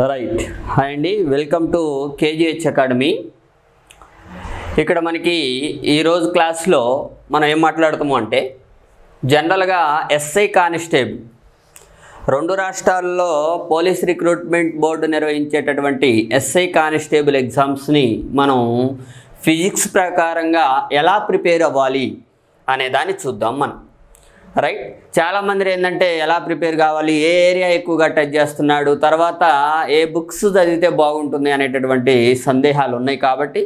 Right. Hi అండి, welcome to KGH academy. ఇక్కడ మనకి ఈరోజు క్లాస్లో మనం ఏం మాట్లాడుతాము అంటే జనరల్గా ఎస్ఐ కానిస్టేబుల్ రెండు రాష్ట్రాల్లో పోలీస్ రిక్రూట్మెంట్ బోర్డు నిర్వహించేటటువంటి ఎస్ఐ కానిస్టేబుల్ ఎగ్జామ్స్ని మనం ఫిజిక్స్ ప్రకారంగా ఎలా ప్రిపేర్ అవ్వాలి అనే దాన్ని చూద్దాం మనం. రైట్, చాలామంది ఏంటంటే ఎలా ప్రిపేర్ కావాలి, ఏ ఏరియా ఎక్కువగా టచ్ చేస్తున్నాడు, తర్వాత ఏ బుక్స్ చదివితే బాగుంటుంది అనేటటువంటి సందేహాలు ఉన్నాయి. కాబట్టి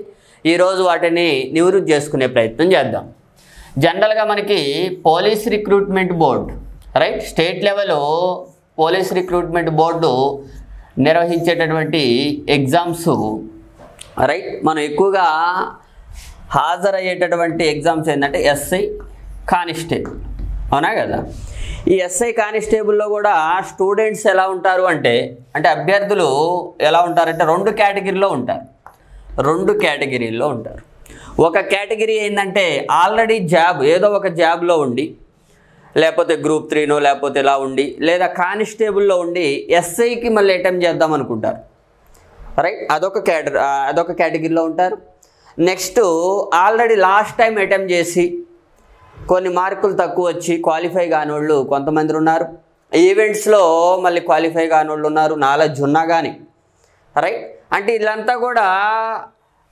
ఈరోజు వాటిని నివృత్తి చేసుకునే ప్రయత్నం చేద్దాం. జనరల్గా మనకి police recruitment board, right, state level police recruitment board నిర్వహించేటటువంటి ఎగ్జామ్స్, రైట్, మనం ఎక్కువగా హాజరయ్యేటటువంటి ఎగ్జామ్స్ ఏంటంటే ఎస్ఐ కానిస్టేబుల్, అవునా కదా. ఈ ఎస్ఐ కానిస్టేబుల్లో కూడా స్టూడెంట్స్ ఎలా ఉంటారు అంటే అభ్యర్థులు ఎలా ఉంటారంటే రెండు కేటగిరీలో ఉంటారు. ఒక కేటగిరీ ఏంటంటే ఆల్రెడీ జాబ్, ఏదో ఒక జాబ్లో ఉండి, లేకపోతే గ్రూప్ 3నో లేకపోతే ఇలా ఉండి, లేదా కానిస్టేబుల్లో ఉండి ఎస్ఐకి మళ్ళీ అటెంప్ట్ చేద్దాం అనుకుంటారు. రైట్, అదొక కేటగిరీలో ఉంటారు. Next already last time attempt చేసి కొన్ని మార్కులు తక్కువ వచ్చి క్వాలిఫై కానివాళ్ళు కొంతమంది ఉన్నారు. ఈవెంట్స్లో మళ్ళీ క్వాలిఫై కానివాళ్ళు ఉన్నారు, నాలెడ్జ్ ఉన్నా కానీ. రైట్, అంటే వీళ్ళంతా కూడా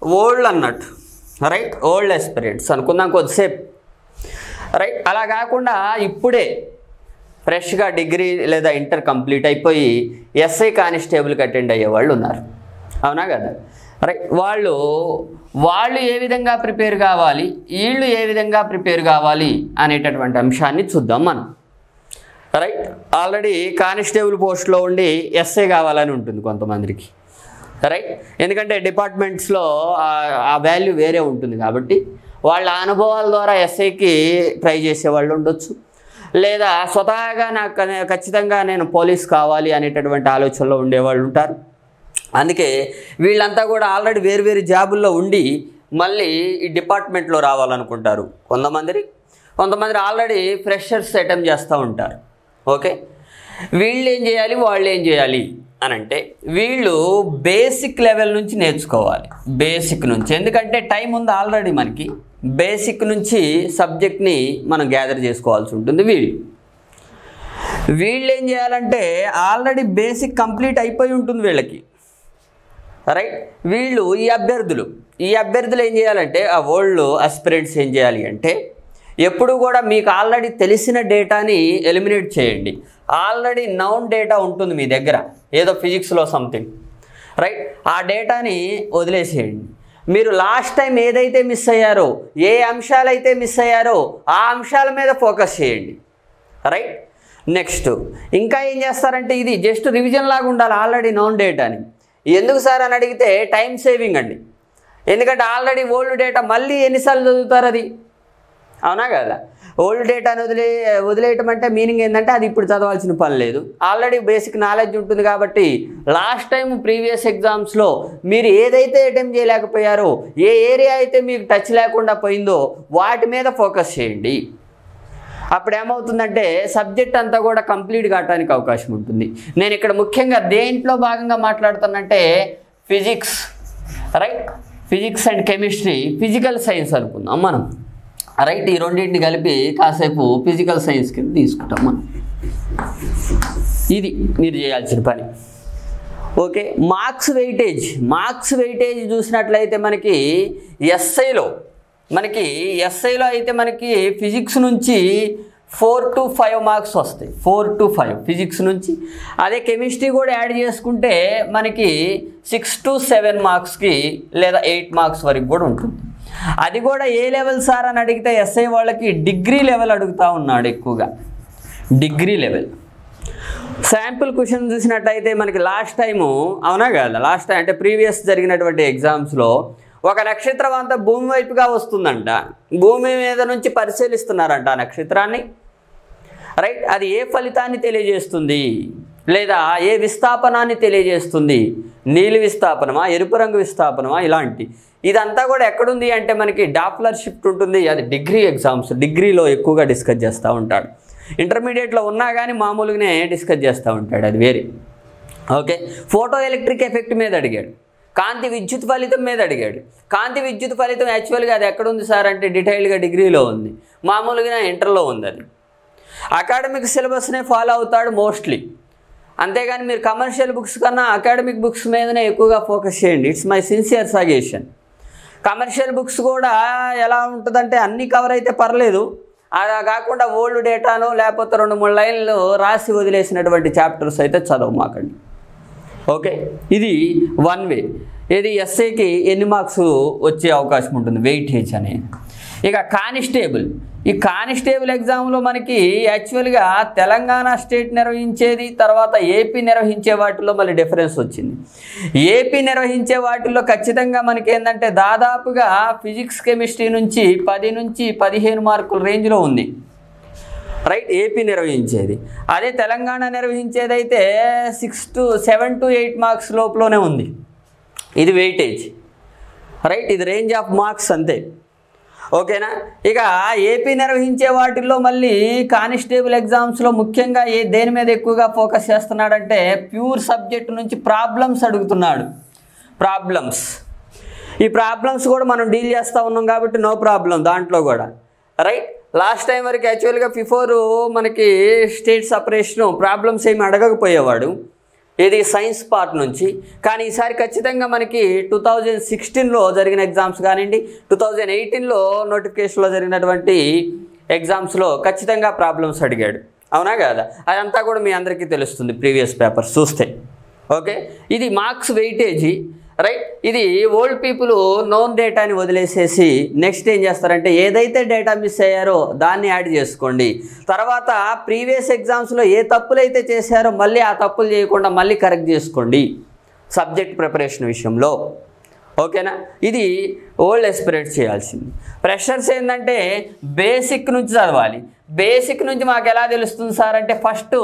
ఓల్డ్ అన్నట్టు, రైట్, ఓల్డ్ ఎక్స్పీరియన్స్ అనుకుందాం కొద్దిసేపు. రైట్, అలా కాకుండా ఇప్పుడే ఫ్రెష్గా డిగ్రీ లేదా ఇంటర్ కంప్లీట్ అయిపోయి ఎస్ఐ కానిస్టేబుల్కి అటెండ్ అయ్యే వాళ్ళు ఉన్నారు, అవునా కదా. రైట్, వాళ్ళు ఏ విధంగా ప్రిపేర్ కావాలి, వీళ్ళు ఏ విధంగా ప్రిపేర్ కావాలి అనేటటువంటి అంశాన్ని చూద్దాం మనం. రైట్, ఆల్రెడీ కానిస్టేబుల్ పోస్ట్లో ఉండి ఎస్ఐ కావాలని ఉంటుంది కొంతమందికి. రైట్, ఎందుకంటే డిపార్ట్మెంట్స్లో ఆ వాల్యూ వేరే ఉంటుంది కాబట్టి వాళ్ళ అనుభవాల ద్వారా ఎస్ఐకి ట్రై చేసేవాళ్ళు ఉండొచ్చు, లేదా స్వతహాగా నాకు ఖచ్చితంగా నేను పోలీస్ కావాలి అనేటటువంటి ఆలోచనలో ఉండేవాళ్ళు ఉంటారు. అందుకే వీళ్ళంతా కూడా ఆల్రెడీ వేరు జాబుల్లో ఉండి మళ్ళీ ఈ డిపార్ట్మెంట్లో రావాలనుకుంటారు కొంతమంది ఆల్రెడీ ఫ్రెషర్స్ అటెంప్ట్ చేస్తూ ఉంటారు. ఓకే, వీళ్ళు ఏం చేయాలి, వాళ్ళు ఏం చేయాలి అని అంటే వీళ్ళు బేసిక్ లెవెల్ నుంచి నేర్చుకోవాలి. బేసిక్ నుంచి, ఎందుకంటే టైం ఉంది ఆల్రెడీ మనకి. బేసిక్ నుంచి సబ్జెక్ట్ని మనం గ్యాదర్ చేసుకోవాల్సి ఉంటుంది. వీళ్ళు ఏం చేయాలంటే ఆల్రెడీ బేసిక్ కంప్లీట్ అయిపోయి ఉంటుంది వీళ్ళకి. రైట్, వీళ్ళు ఈ అభ్యర్థులు ఏం చేయాలంటే ఆ ఓల్డ్ ఆస్పిరెంట్స్ ఏం చేయాలి అంటే ఎప్పుడు కూడా మీకు ఆల్రెడీ తెలిసిన డేటాని ఎలిమినేట్ చేయండి. ఆల్రెడీ నౌన్ డేటా ఉంటుంది మీ దగ్గర, ఏదో ఫిజిక్స్లో సంథింగ్, రైట్, ఆ డేటాని వదిలేసేయండి. మీరు లాస్ట్ టైం ఏదైతే మిస్ అయ్యారో, ఏ అంశాలైతే మిస్ అయ్యారో ఆ అంశాల మీద ఫోకస్ చేయండి. రైట్, నెక్స్ట్ ఇంకా ఏం చేస్తారంటే ఇది జస్ట్ రివిజన్ లాగా ఉండాలి ఆల్రెడీ నౌన్ డేటాని. ఎందుకు సార్ అని అడిగితే టైం సేవింగ్ అండి. ఎందుకంటే ఆల్రెడీ ఓల్డ్ డేటా మళ్ళీ ఎన్నిసార్లు చదువుతారు అది, అవునా కదా. ఓల్డ్ డేటాని వదిలేయటం అంటే మీనింగ్ ఏంటంటే అది ఇప్పుడు చదవాల్సిన పని లేదు, ఆల్రెడీ బేసిక్ నాలెడ్జ్ ఉంటుంది. కాబట్టి లాస్ట్ టైం ప్రీవియస్ ఎగ్జామ్స్లో మీరు ఏదైతే అటెంప్ట్ చేయలేకపోయారో, ఏ ఏరియా అయితే మీకు టచ్ లేకుండా పోయిందో వాటి మీద ఫోకస్ చేయండి. అప్పుడు ఏమవుతుందంటే సబ్జెక్ట్ అంతా కూడా కంప్లీట్ కావడానికి అవకాశం ఉంటుంది. నేను ఇక్కడ ముఖ్యంగా దేంట్లో భాగంగా మాట్లాడుతానంటే physics, right, physics and chemistry, physical science అనుకుందాం మనం. రైట్, ఈ రెండింటిని కలిపి కాసేపు ఫిజికల్ సైన్స్ కింద తీసుకుంటాం మనం. ఇది మీరు చేయాల్సిన పని. ఓకే, మార్క్స్ వెయిటేజ్ చూసినట్లయితే మనకి ఎస్ఐలో అయితే మనకి ఫిజిక్స్ నుంచి 4 to 5 మార్క్స్ వస్తాయి. 4 to 5 ఫిజిక్స్ నుంచి. అదే కెమిస్ట్రీ కూడా యాడ్ చేసుకుంటే మనకి 6 to 7 మార్క్స్కి లేదా 8 మార్క్స్ వరకు కూడా ఉంటుంది. అది కూడా ఏ లెవెల్ సార్ అని అడిగితే ఎస్ఐ వాళ్ళకి డిగ్రీ లెవెల్ అడుగుతూ ఉన్నాడు ఎక్కువగా, డిగ్రీ లెవెల్. శాంపుల్ క్వశ్చన్ చూసినట్టయితే మనకి లాస్ట్ టైము, అవునా కదా, లాస్ట్ టైం అంటే ప్రీవియస్ జరిగినటువంటి ఎగ్జామ్స్లో ఒక నక్షత్రం అంతా భూమి వైపుగా వస్తుందంట, భూమి మీద నుంచి పరిశీలిస్తున్నారంట ఆ నక్షత్రాన్ని. రైట్, అది ఏ ఫలితాన్ని తెలియజేస్తుంది లేదా ఏ విస్థాపనాన్ని తెలియజేస్తుంది, నీలి విస్థాపనమా, ఎరుపు రంగు విస్థాపనమా, ఇలాంటి. ఇదంతా కూడా ఎక్కడుంది అంటే మనకి డాప్లర్ షిఫ్ట్ ఉంటుంది. అది డిగ్రీలో ఎక్కువగా డిస్కస్ చేస్తూ ఉంటాడు. ఇంటర్మీడియట్లో ఉన్నా కానీ మామూలుగానే డిస్కస్ చేస్తూ ఉంటాడు, అది వేరే. ఓకే, ఫోటో ఎలక్ట్రిక్ ఎఫెక్ట్ మీద అడిగాడు, కాంతి విద్యుత్ ఫలితం మీద అడిగాడు. కాంతి విద్యుత్ ఫలితం యాక్చువల్గా అది ఎక్కడ ఉంది సార్ అంటే డీటెయిల్గా డిగ్రీలో ఉంది, మామూలుగా ఇంటర్లో ఉంది. అది అకాడమిక్ సిలబస్నే ఫాలో అవుతాడు మోస్ట్లీ. అంతేగాని మీరు కమర్షియల్ బుక్స్ కన్నా అకాడమిక్ బుక్స్ మీదనే ఎక్కువగా ఫోకస్ చేయండి. It's my sincere suggestion. Commercial books కూడా ఎలా ఉంటుందంటే అన్నీ కవర్ అయితే పర్లేదు, అలా కాకుండా ఓల్డ్ డేటాను లేకపోతే 2-3 లైన్లు రాసి వదిలేసినటువంటి చాప్టర్స్ అయితే చదవమాకండి. ఓకే, ఇది వన్ వే. ఇది ఎస్ఏకి ఎన్ని మార్క్స్ వచ్చే అవకాశం ఉంటుంది వెయిటేజ్ అనేది. ఇక కానిస్టేబుల్, ఈ కానిస్టేబుల్ ఎగ్జామ్లో మనకి యాక్చువల్గా తెలంగాణ స్టేట్ నిర్వహించేది, తర్వాత ఏపీ నిర్వహించే వాటిల్లో మళ్ళీ డిఫరెన్స్ వచ్చింది. ఏపీ నిర్వహించే వాటిల్లో ఖచ్చితంగా మనకి ఏంటంటే దాదాపుగా ఫిజిక్స్ కెమిస్ట్రీ నుంచి 10 నుంచి 15 మార్కుల రేంజ్లో ఉంది, రైట్, ఏపీ నిర్వహించేది. అదే తెలంగాణ నిర్వహించేది అయితే 7 to 8 మార్క్స్ లోపలనే ఉంది. ఇది వెయిటేజ్, రైట్, ఇది రేంజ్ ఆఫ్ మార్క్స్ అంతే. ఓకేనా. ఇక ఏపీ నిర్వహించే వాటిల్లో మళ్ళీ కానిస్టేబుల్ ఎగ్జామ్స్లో ముఖ్యంగా దేని మీద ఎక్కువగా ఫోకస్ చేస్తున్నాడంటే ప్యూర్ సబ్జెక్ట్ నుంచి ప్రాబ్లమ్స్ అడుగుతున్నాడు. ప్రాబ్లమ్స్, ఈ ప్రాబ్లమ్స్ కూడా మనం డీల్ చేస్తూ ఉన్నాం కాబట్టి నో ప్రాబ్లం దాంట్లో కూడా, రైట్. లాస్ట్ టైం వరకు యాక్చువల్గా బిఫోర్ మనకి స్టేట్ సపరేషను ప్రాబ్లమ్స్ ఏమి అడగకపోయేవాడు, ఇది సైన్స్ పార్ట్ నుంచి. కానీ ఈసారి ఖచ్చితంగా మనకి 2016లో జరిగిన ఎగ్జామ్స్ కానివ్వండి, 2018లో నోటిఫికేషన్లో జరిగినటువంటి ఎగ్జామ్స్లో ఖచ్చితంగా ప్రాబ్లమ్స్ అడిగాడు, అవునా కదా. అదంతా కూడా మీ అందరికీ తెలుస్తుంది ప్రీవియస్ పేపర్స్ చూస్తే. ఓకే, ఇది మార్క్స్ వెయిటేజీ, రైట్. ఇది ఓల్డ్ పీపుల్ నోన్ డేటాని వదిలేసేసి నెక్స్ట్ ఏం చేస్తారంటే ఏదైతే డేటా మిస్ అయ్యారో దాన్ని యాడ్ చేసుకోండి. తర్వాత ప్రీవియస్ ఎగ్జామ్స్లో ఏ తప్పులు అయితే చేశారో మళ్ళీ ఆ తప్పులు చేయకుండా మళ్ళీ కరెక్ట్ చేసుకోండి సబ్జెక్ట్ ప్రిపరేషన్ విషయంలో. ఓకేనా, ఇది ఓల్డ్ ఎస్పిరేట్స్ చేయాల్సింది. ఫ్రెషర్స్ ఏంటంటే బేసిక్ నుంచి చదవాలి. బేసిక్ నుంచి మాకు ఎలా తెలుస్తుంది సార్ అంటే ఫస్ట్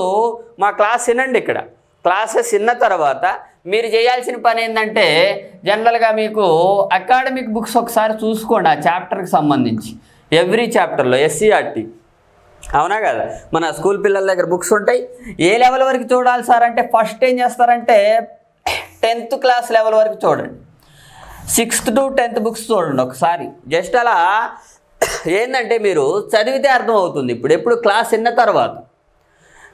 మా క్లాస్ వినండి. ఇక్కడ క్లాసెస్ విన్న తర్వాత మీరు చేయాల్సిన పని ఏంటంటే జనరల్గా మీకు అకాడమిక్ బుక్స్ ఒకసారి చూసుకోండి, ఆ చాప్టర్కి సంబంధించి ఎవ్రీ చాప్టర్లో ఎస్సీఆర్టీ, అవునా కదా. మన స్కూల్ పిల్లల దగ్గర బుక్స్ ఉంటాయి. ఏ లెవెల్ వరకు చూడాలి సార్ అంటే ఫస్ట్ ఏం చేస్తారంటే 10th క్లాస్ లెవెల్ వరకు చూడండి, 6th to 10th బుక్స్ చూడండి ఒకసారి. జస్ట్ అలా ఏంటంటే మీరు చదివితే అర్థమవుతుంది. ఎప్పుడు క్లాస్ విన్న తర్వాత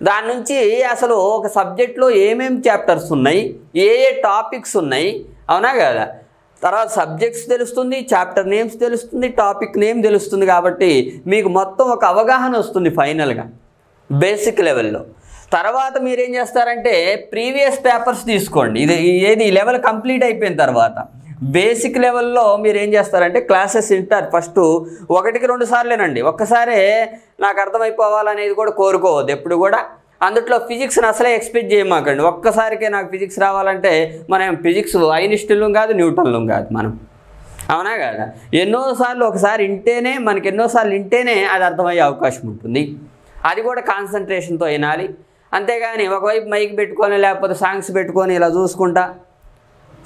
దాని నుంచి అసలు ఒక సబ్జెక్ట్లో ఏమేమి చాప్టర్స్ ఉన్నాయి, ఏ టాపిక్స్ ఉన్నాయి, అవునా కదా. తర్వాత సబ్జెక్ట్స్ తెలుస్తుంది, చాప్టర్ నేమ్స్ తెలుస్తుంది, టాపిక్ నేమ్ తెలుస్తుంది. కాబట్టి మీకు మొత్తం ఒక అవగాహన వస్తుంది ఫైనల్గా బేసిక్ లెవెల్లో. తర్వాత మీరేం చేస్తారంటే ప్రీవియస్ పేపర్స్ తీసుకోండి. ఇది లెవెల్ కంప్లీట్ అయిపోయిన తర్వాత బేసిక్ లెవెల్లో మీరు ఏం చేస్తారంటే క్లాసెస్ వింటారు. ఫస్ట్ 1-2 సార్లేనండి, ఒక్కసారే నాకు అర్థమైపోవాలనేది కూడా కోరుకోవద్దు ఎప్పుడు కూడా. అందుట్లో ఫిజిక్స్ని అసలే ఎక్స్పెక్ట్ చేయమాకండి. ఒక్కసారికే నాకు ఫిజిక్స్ రావాలంటే మనం ఫిజిక్స్ ఐన్స్టీన్లు కాదు, న్యూటన్లు కాదు మనం, అవునా కదా. ఎన్నోసార్లు ఒకసారి వింటేనే అది అర్థమయ్యే అవకాశం ఉంటుంది. అది కూడా కాన్సన్ట్రేషన్తో వినాలి. అంతేగాని ఒకవైపు మైక్ పెట్టుకొని లేకపోతే సాంగ్స్ పెట్టుకొని ఇలా చూసుకుంటా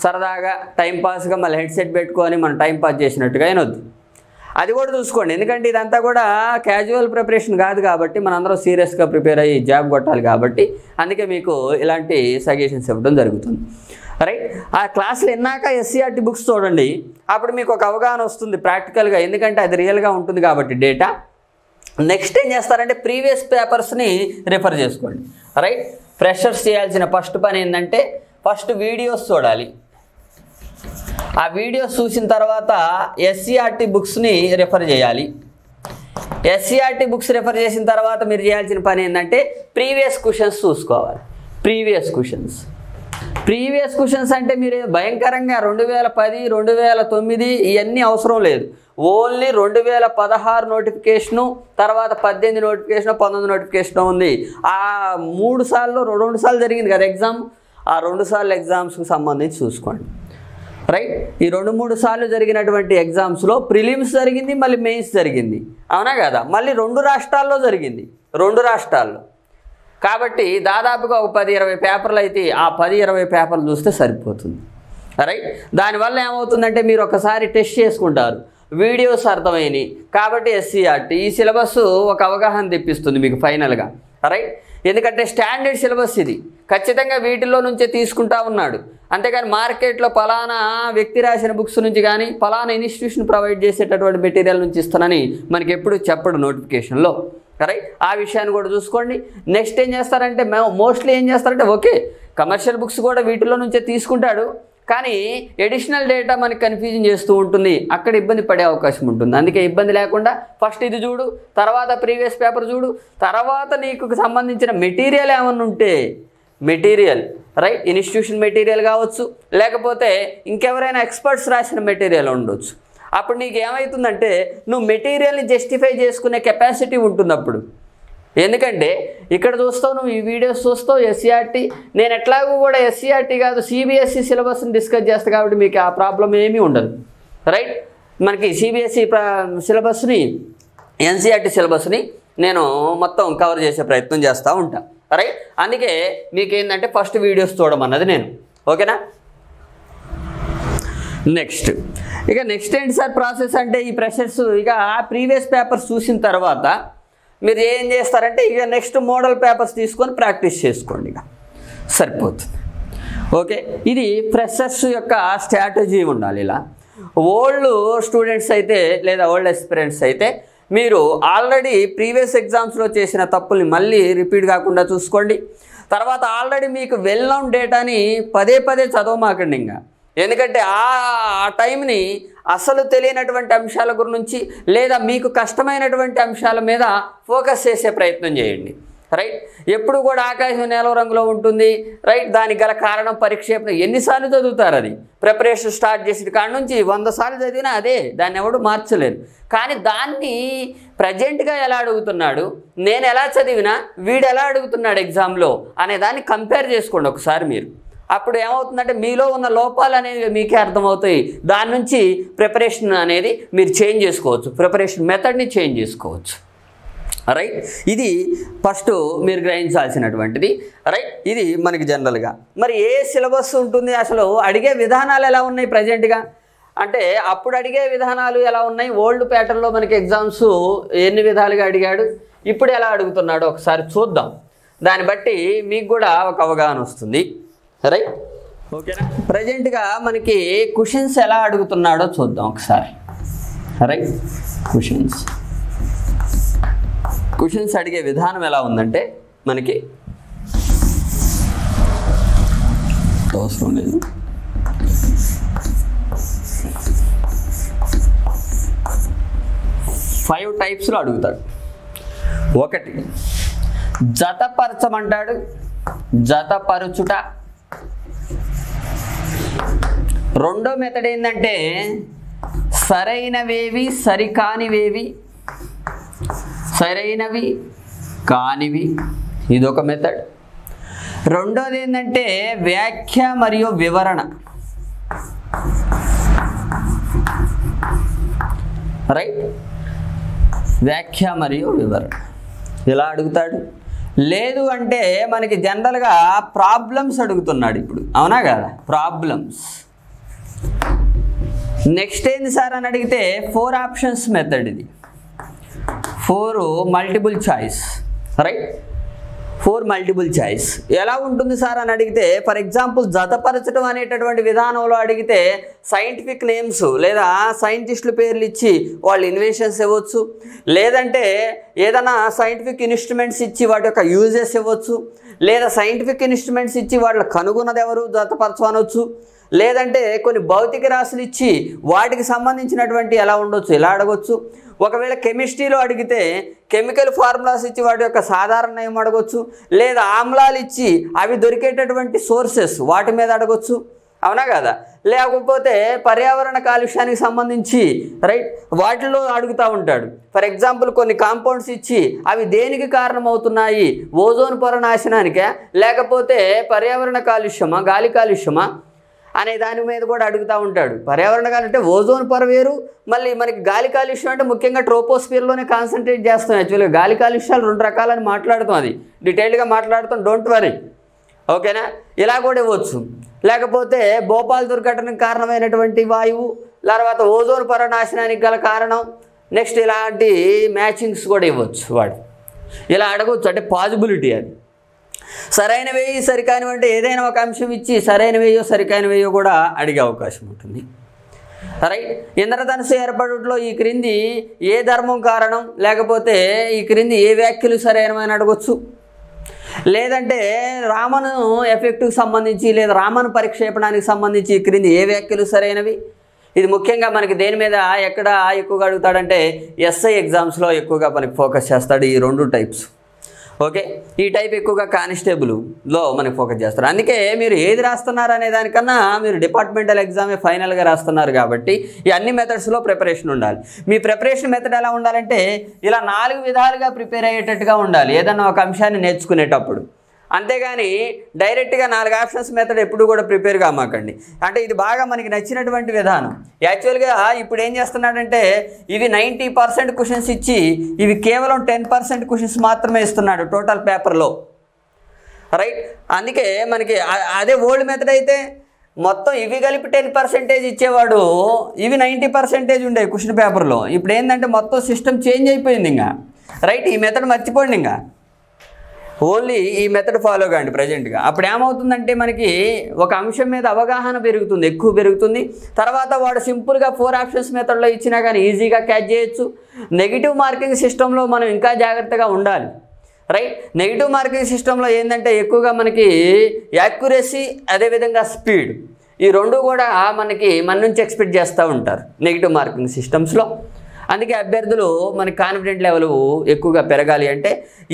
సరదాగా టైంపాస్గా మళ్ళీ హెడ్సెట్ పెట్టుకొని మనం టైంపాస్ చేసినట్టుగా వినొద్దు. అది కూడా చూసుకోండి. ఎందుకంటే ఇదంతా కూడా క్యాజువల్ ప్రిపరేషన్ కాదు కాబట్టి మనందరం సీరియస్గా ప్రిపేర్ అయ్యి జాబ్ కొట్టాలి కాబట్టి అందుకే మీకు ఇలాంటి సజెషన్స్ ఇవ్వడం జరుగుతుంది, రైట్. ఆ క్లాసులు విన్నాక ఎస్సీఆర్టీ బుక్స్ చూడండి, అప్పుడు మీకు ఒక అవగాహన వస్తుంది ప్రాక్టికల్గా, ఎందుకంటే అది రియల్గా ఉంటుంది కాబట్టి డేటా. నెక్స్ట్ ఏం చేస్తారంటే ప్రీవియస్ పేపర్స్ని రిఫర్ చేసుకోండి, రైట్. ఫ్రెషర్స్ చేయాల్సిన ఫస్ట్ పని ఏంటంటే ఫస్ట్ వీడియోస్ చూడాలి. ఆ వీడియోస్ చూసిన తర్వాత ఎస్సీఆర్టీ బుక్స్ని రెఫర్ చేయాలి. ఎస్సీఆర్టీ బుక్స్ రెఫర్ చేసిన తర్వాత మీరు చేయాల్సిన పని ఏంటంటే ప్రీవియస్ క్వశ్చన్స్ చూసుకోవాలి. ప్రీవియస్ క్వశ్చన్స్ అంటే మీరు భయంకరంగా 2010, 2009 ఇవన్నీ అవసరం లేదు. ఓన్లీ 2016 నోటిఫికేషను, తర్వాత 18 నోటిఫికేషన్, 19 నోటిఫికేషన్ ఉంది. ఆ 2 సార్లు జరిగింది కదా ఎగ్జామ్, ఆ 2 సార్లు ఎగ్జామ్స్కి సంబంధించి చూసుకోండి, రైట్. ఈ 2-3 సార్లు జరిగినటువంటి ఎగ్జామ్స్లో ప్రిలిమ్స్ జరిగింది, మళ్ళీ మెయిన్స్ జరిగింది, అవునా కదా. మళ్ళీ 2 రాష్ట్రాల్లో జరిగింది, 2 రాష్ట్రాల్లో. కాబట్టి దాదాపుగా ఒక 10-20 పేపర్లు అయితే ఆ 10-20 పేపర్లు చూస్తే సరిపోతుంది, రైట్. దానివల్ల ఏమవుతుందంటే మీరు ఒకసారి టెస్ట్ చేసుకుంటారు, వీడియోస్ అర్థమైనవి కాబట్టి ఎస్సీఆర్టీ ఈ సిలబస్ ఒక అవగాహన తెప్పిస్తుంది మీకు ఫైనల్గా, రైట్. ఎందుకంటే స్టాండర్డ్ సిలబస్ ఇది, ఖచ్చితంగా వీటిల్లో నుంచే తీసుకుంటా ఉన్నాడు. అంతేగాని మార్కెట్లో పలానా వ్యక్తి రాసిన బుక్స్ నుంచి కానీ పలానా ఇన్స్టిట్యూషన్ ప్రొవైడ్ చేసేటటువంటి మెటీరియల్ నుంచి ఇస్తానని మనకి ఎప్పుడు చెప్పడు నోటిఫికేషన్లో. రైట్, ఆ విషయాన్ని కూడా చూసుకోండి. నెక్స్ట్ ఏం చేస్తారంటే మోస్ట్లీ ఏం చేస్తారంటే ఓకే కమర్షియల్ బుక్స్ కూడా వీటిలో నుంచే తీసుకుంటాడు, కానీ ఎడిషనల్ డేటా మనకి కన్ఫ్యూజన్ చేస్తూ ఉంటుంది, అక్కడ ఇబ్బంది పడే అవకాశం ఉంటుంది. అందుకే ఇబ్బంది లేకుండా ఫస్ట్ ఇది చూడు, తర్వాత ప్రీవియస్ పేపర్ చూడు, తర్వాత నీకు సంబంధించిన మెటీరియల్ ఏమన్నా ఉంటే మెటీరియల్ రైట్ ఇన్స్టిట్యూషన్ మెటీరియల్ కావచ్చు, లేకపోతే ఇంకెవరైనా ఎక్స్పర్ట్స్ రాసిన మెటీరియల్ ఉండొచ్చు. అప్పుడు నీకు ఏమవుతుందంటే నువ్వు మెటీరియల్ని జస్టిఫై చేసుకునే కెపాసిటీ ఉంటుంది అప్పుడు. ఎందుకంటే ఇక్కడ చూస్తావు, నువ్వు ఈ వీడియోస్ చూస్తావు ఎస్సీఆర్టీ, నేను ఎట్లాగూ కూడా ఎస్సీఆర్టీ కాదు సిబిఎస్ఈ సిలబస్ని డిస్కస్ చేస్తాను కాబట్టి మీకు ఆ ప్రాబ్లం ఏమీ ఉండదు. రైట్, మనకి సిబిఎస్ఈ సిలబస్ని ఎన్సీఆర్టీ సిలబస్ని నేను మొత్తం కవర్ చేసే ప్రయత్నం చేస్తూ ఉంటాను. రైట్, అందుకే మీకు ఏంటంటే ఫస్ట్ వీడియోస్ చూడమన్నది నేను. ఓకేనా, నెక్స్ట్ ఏంటి సార్ ప్రాసెస్ అంటే ఈ ప్రెషర్స్ ఇక ప్రీవియస్ పేపర్స్ చూసిన తర్వాత మీరు ఏం చేస్తారంటే ఇక నెక్స్ట్ మోడల్ పేపర్స్ తీసుకొని ప్రాక్టీస్ చేసుకోండి, ఇక సరిపోతుంది. ఓకే, ఇది ఫ్రెషర్స్ యొక్క స్ట్రాటజీ ఉండాలి. ఇలా ఓల్డ్ స్టూడెంట్స్ అయితే లేదా ఓల్డ్ ఎక్స్పీరియన్స్ అయితే మీరు ఆల్రెడీ ప్రీవియస్ ఎగ్జామ్స్లో చేసిన తప్పుల్ని మళ్ళీ రిపీట్ కాకుండా చూసుకోండి. తర్వాత ఆల్రెడీ మీకు వెల్ నోన్ డేటాని పదే చదవమాకండి ఇంకా. ఎందుకంటే ఆ టైంని అసలు తెలియనటువంటి అంశాల గురించి లేదా మీకు కష్టమైనటువంటి అంశాల మీద ఫోకస్ చేసే ప్రయత్నం చేయండి. రైట్, ఎప్పుడు కూడా ఆకాశం నీలం రంగులో ఉంటుంది. రైట్, దానికి గల కారణం పరిక్షేపణ. ఎన్నిసార్లు చదువుతారు అది? ప్రిపరేషన్ స్టార్ట్ చేసిన కాడ నుంచి 100 సార్లు చదివినా అదే, దాన్ని ఎవడు మార్చలేరు. కానీ దాన్ని ప్రజెంట్గా ఎలా అడుగుతున్నాడు, నేను ఎలా చదివినా వీడు ఎలా అడుగుతున్నాడు ఎగ్జామ్లో అనే దాన్ని కంపేర్ చేసుకోండి ఒకసారి మీరు. అప్పుడు ఏమవుతుందంటే మీలో ఉన్న లోపాలు అనేవి మీకే అర్థమవుతాయి. దాని నుంచి ప్రిపరేషన్ అనేది మీరు చేంజ్ చేసుకోవచ్చు, ప్రిపరేషన్ మెథడ్ని చేంజ్ చేసుకోవచ్చు. రైట్, ఇది ఫస్ట్ మీరు గ్రహించాల్సినటువంటిది. రైట్, ఇది మనకి జనరల్గా మరి ఏ సిలబస్ ఉంటుంది, అసలు అడిగే విధానాలు ఎలా ఉన్నాయి ప్రజెంట్గా అంటే అప్పుడు అడిగే విధానాలు ఎలా ఉన్నాయి, ఓల్డ్ ప్యాటర్న్లో మనకి ఎగ్జామ్స్ ఎన్ని విధాలుగా అడిగాడు, ఇప్పుడు ఎలా అడుగుతున్నాడో ఒకసారి చూద్దాం. దాన్ని బట్టి మీకు కూడా ఒక అవగాహన వస్తుంది. రైట్, ఓకేనా. ప్రజెంట్గా మనకి క్వశ్చన్స్ ఎలా అడుగుతున్నాడో చూద్దాం ఒకసారి. రైట్, క్వశ్చన్స్ అడిగే విధానం ఎలా ఉందంటే మనకి అవసరం లేదు. ఫైవ్ టైప్స్లో అడుగుతాడు. ఒకటి జతపరచమంటాడు, జతపరచుట. రెండో మెథడ్ ఏంటంటే సరైనవేవి సరికానివేవి, సరైనవి కానివి, ఇదొక మెథడ్. రెండోది ఏంటంటే వ్యాఖ్య మరియు వివరణ. రైట్, వ్యాఖ్య మరియు వివరణ ఇలా అడుగుతాడు. లేదు అంటే మనకి జనరల్గా ప్రాబ్లమ్స్ అడుగుతున్నాడు ఇప్పుడు, అవునా కదా, ప్రాబ్లమ్స్. నెక్స్ట్ ఏంది సార్ అని అడిగితే 4 ఆప్షన్స్ మెథడ్. ఇది 4 multiple choice. Right, 4 multiple choice ఎలా ఉంటుంది సార్ అని అడిగితే ఫర్ ఎగ్జాంపుల్ జతపరచడం అనేటటువంటి విధానంలో అడిగితే సైంటిఫిక్ నేమ్స్ లేదా సైంటిస్టుల పేర్లు ఇచ్చి వాళ్ళు ఇన్వెన్షన్స్ ఇవ్వచ్చు, లేదంటే ఏదైనా సైంటిఫిక్ ఇన్స్ట్రుమెంట్స్ ఇచ్చి వాటి యొక్క యూజెస్ ఇవ్వచ్చు, లేదా సైంటిఫిక్ ఇన్స్ట్రుమెంట్స్ ఇచ్చి వాళ్ళు కనుగొన్నది ఎవరు జతపరచవచ్చు, లేదంటే కొన్ని భౌతిక రాశులు ఇచ్చి వాటికి సంబంధించినటువంటి ఎలా ఉండొచ్చు ఇలా అడగొచ్చు. ఒకవేళ కెమిస్ట్రీలో అడిగితే కెమికల్ ఫార్ములాస్ ఇచ్చి వాటి యొక్క సాధారణ నేమ్ అడగొచ్చు, లేదా ఆమ్లాలు ఇచ్చి అవి దొరికేటటువంటి సోర్సెస్ వాటి మీద అడగొచ్చు, అవునా కదా. లేకపోతే పర్యావరణ కాలుష్యానికి సంబంధించి రైట్ వాటిలో అడుగుతూ ఉంటాడు. ఫర్ ఎగ్జాంపుల్ కొన్ని కాంపౌండ్స్ ఇచ్చి అవి దేనికి కారణమవుతున్నాయి, ఓజోన్ పొర నాశనానికే లేకపోతే పర్యావరణ కాలుష్యమా గాలి కాలుష్యమా అనే దాని మీద కూడా అడుగుతూ ఉంటాడు. పర్యావరణ కాలుష్యం అంటే ఓజోన్ పొర వేరు, మళ్ళీ మనకి గాలి కాలుష్యం అంటే ముఖ్యంగా ట్రోపోస్ఫియర్లోనే కాన్సన్ట్రేట్ చేస్తాం. యాక్చువల్గా గాలి కాలుష్యాలు 2 రకాలని మాట్లాడుతాం, అది డీటెయిల్డ్గా మాట్లాడుతాం, డోంట్ వరీ. ఓకేనా, ఇలా కూడా ఇవ్వచ్చు. లేకపోతే భోపాల్ దుర్ఘటనకు కారణమైనటువంటి వాయువు, తర్వాత ఓజోన్ పొర నాశనానికి గల కారణం, నెక్స్ట్ ఇలాంటి మ్యాచింగ్స్ కూడా ఇవ్వచ్చు వాడు. ఇలా అడగవచ్చు, అంటే పాజిబిలిటీ అది. సరైనవి సరికానివి అంటే ఏదైనా ఒక అంశం ఇచ్చి సరైనవేయో సరికానివేయో కూడా అడిగే అవకాశం ఉంటుంది. రైట్. ఇంద్రధనుసు ఏర్పడుట్లో ఈ క్రింది ఏ ధర్మం కారణం, లేకపోతే ఈ క్రింది ఏ వ్యాఖ్యలు సరైనవని అడగొచ్చు. లేదంటే రామను ఎఫెక్ట్కి సంబంధించి లేదా రామను పరిక్షేపణానికి సంబంధించి ఈ క్రింది ఏ వ్యాఖ్యలు సరైనవి. ఇది ముఖ్యంగా మనకి దేని మీద ఎక్కడ ఎక్కువగా అడుగుతాడంటే ఎస్ఐ ఎగ్జామ్స్లో ఎక్కువగా మనకి ఫోకస్ చేస్తాడు ఈ రెండు టైప్స్. ఓకే, ఈ టైప్ ఎక్కువగా కానిస్టేబుల్లో మనకి ఫోకస్ చేస్తారు. అందుకే మీరు ఏది రాస్తున్నారు అనే దానికన్నా మీరు డిపార్ట్మెంటల్ ఎగ్జామే ఫైనల్గా రాస్తున్నారు కాబట్టి ఈ అన్ని మెథడ్స్లో ప్రిపరేషన్ ఉండాలి. మీ ప్రిపరేషన్ మెథడ్ ఎలా ఉండాలంటే ఇలా 4 విధాలుగా ప్రిపేర్ అయ్యేటట్టుగా ఉండాలి ఏదన్నా ఒక అంశాన్ని నేర్చుకునేటప్పుడు. అంతేగాని డైరెక్ట్గా 4 ఆప్షన్స్ మెథడ్ ఎప్పుడు కూడా ప్రిపేర్ కామాకండి. అంటే ఇది బాగా మనకి నచ్చినటువంటి విధానం. యాక్చువల్గా ఇప్పుడు ఏం చేస్తున్నాడంటే ఇవి 90% క్వశ్చన్స్ ఇచ్చి ఇవి కేవలం 10% క్వశ్చన్స్ మాత్రమే ఇస్తున్నాడు టోటల్ పేపర్లో. రైట్. అందుకే మనకి అదే ఓల్డ్ మెథడ్ అయితే మొత్తం ఇవి కలిపి 10% ఇచ్చేవాడు, ఇవి 90% ఉండేవి క్వశ్చన్ పేపర్లో. ఇప్పుడు ఏంటంటే మొత్తం సిస్టమ్ చేంజ్ అయిపోయింది ఇంకా. రైట్. ఈ మెథడ్ మర్చిపోండి, ఇంకా ఓన్లీ ఈ మెథడ్ ఫాలో కాండి ప్రజెంట్గా. అప్పుడు ఏమవుతుందంటే మనకి ఒక అంశం మీద అవగాహన పెరుగుతుంది, ఎక్కువ పెరుగుతుంది. తర్వాత వాడు సింపుల్గా 4 ఆప్షన్స్ మెథడ్లో ఇచ్చినా కానీ ఈజీగా క్యాచ్ చేయొచ్చు. నెగిటివ్ మార్కింగ్ సిస్టంలో మనం ఇంకా జాగ్రత్తగా ఉండాలి. రైట్. నెగిటివ్ మార్కింగ్ సిస్టంలో ఏంటంటే ఎక్కువగా మనకి యాక్యురసీ అదేవిధంగా స్పీడ్ ఈ రెండు కూడా మన నుంచి ఎక్స్పెక్ట్ చేస్తూ ఉంటారు నెగిటివ్ మార్కింగ్ సిస్టమ్స్లో. అందుకే అభ్యర్థులు మన కాన్ఫిడెంట్ లెవెల్ ఎక్కువగా పెరగాలి అంటే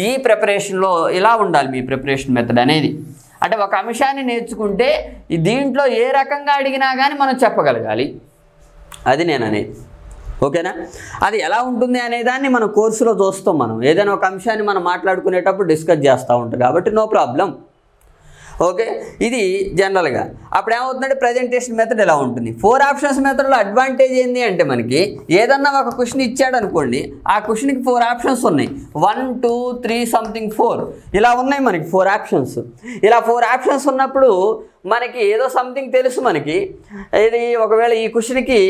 ఈ ప్రిపరేషన్లో ఇలా ఉండాలి మీ ప్రిపరేషన్ మెథడ్ అనేది. అంటే ఒక అంశాన్ని నేర్చుకుంటే దీంట్లో ఏ రకంగా అడిగినా కానీ మనం చెప్పగలగాలి, అది నేను అనేది. ఓకేనా? అది ఎలా ఉంటుంది అనేదాన్ని మనం కోర్సులో చూస్తాం. మనం ఏదైనా ఒక అంశాన్ని మనం మాట్లాడుకునేటప్పుడు డిస్కస్ చేస్తూ ఉంటాం కాబట్టి నో ప్రాబ్లం. ఓకే, ఇది జనరల్గా. అప్పుడు ఏమవుతుందంటే ప్రజెంటేషన్ మెథడ్ ఎలా ఉంటుంది. 4 ఆప్షన్స్ మెథడ్లో అడ్వాంటేజ్ ఏంటి అంటే మనకి ఏదన్నా ఒక క్వశ్చన్ ఇచ్చాడు అనుకోండి, ఆ క్వశ్చన్కి 4 ఆప్షన్స్ ఉన్నాయి. 1 2 3 సంథింగ్ 4 ఇలా ఉన్నాయి మనకి 4 ఆప్షన్స్. ఇలా 4 ఆప్షన్స్ ఉన్నప్పుడు మనకి ఏదో సంథింగ్ తెలుసు మనకి. ఇది ఒకవేళ ఈ క్వశ్చన్కి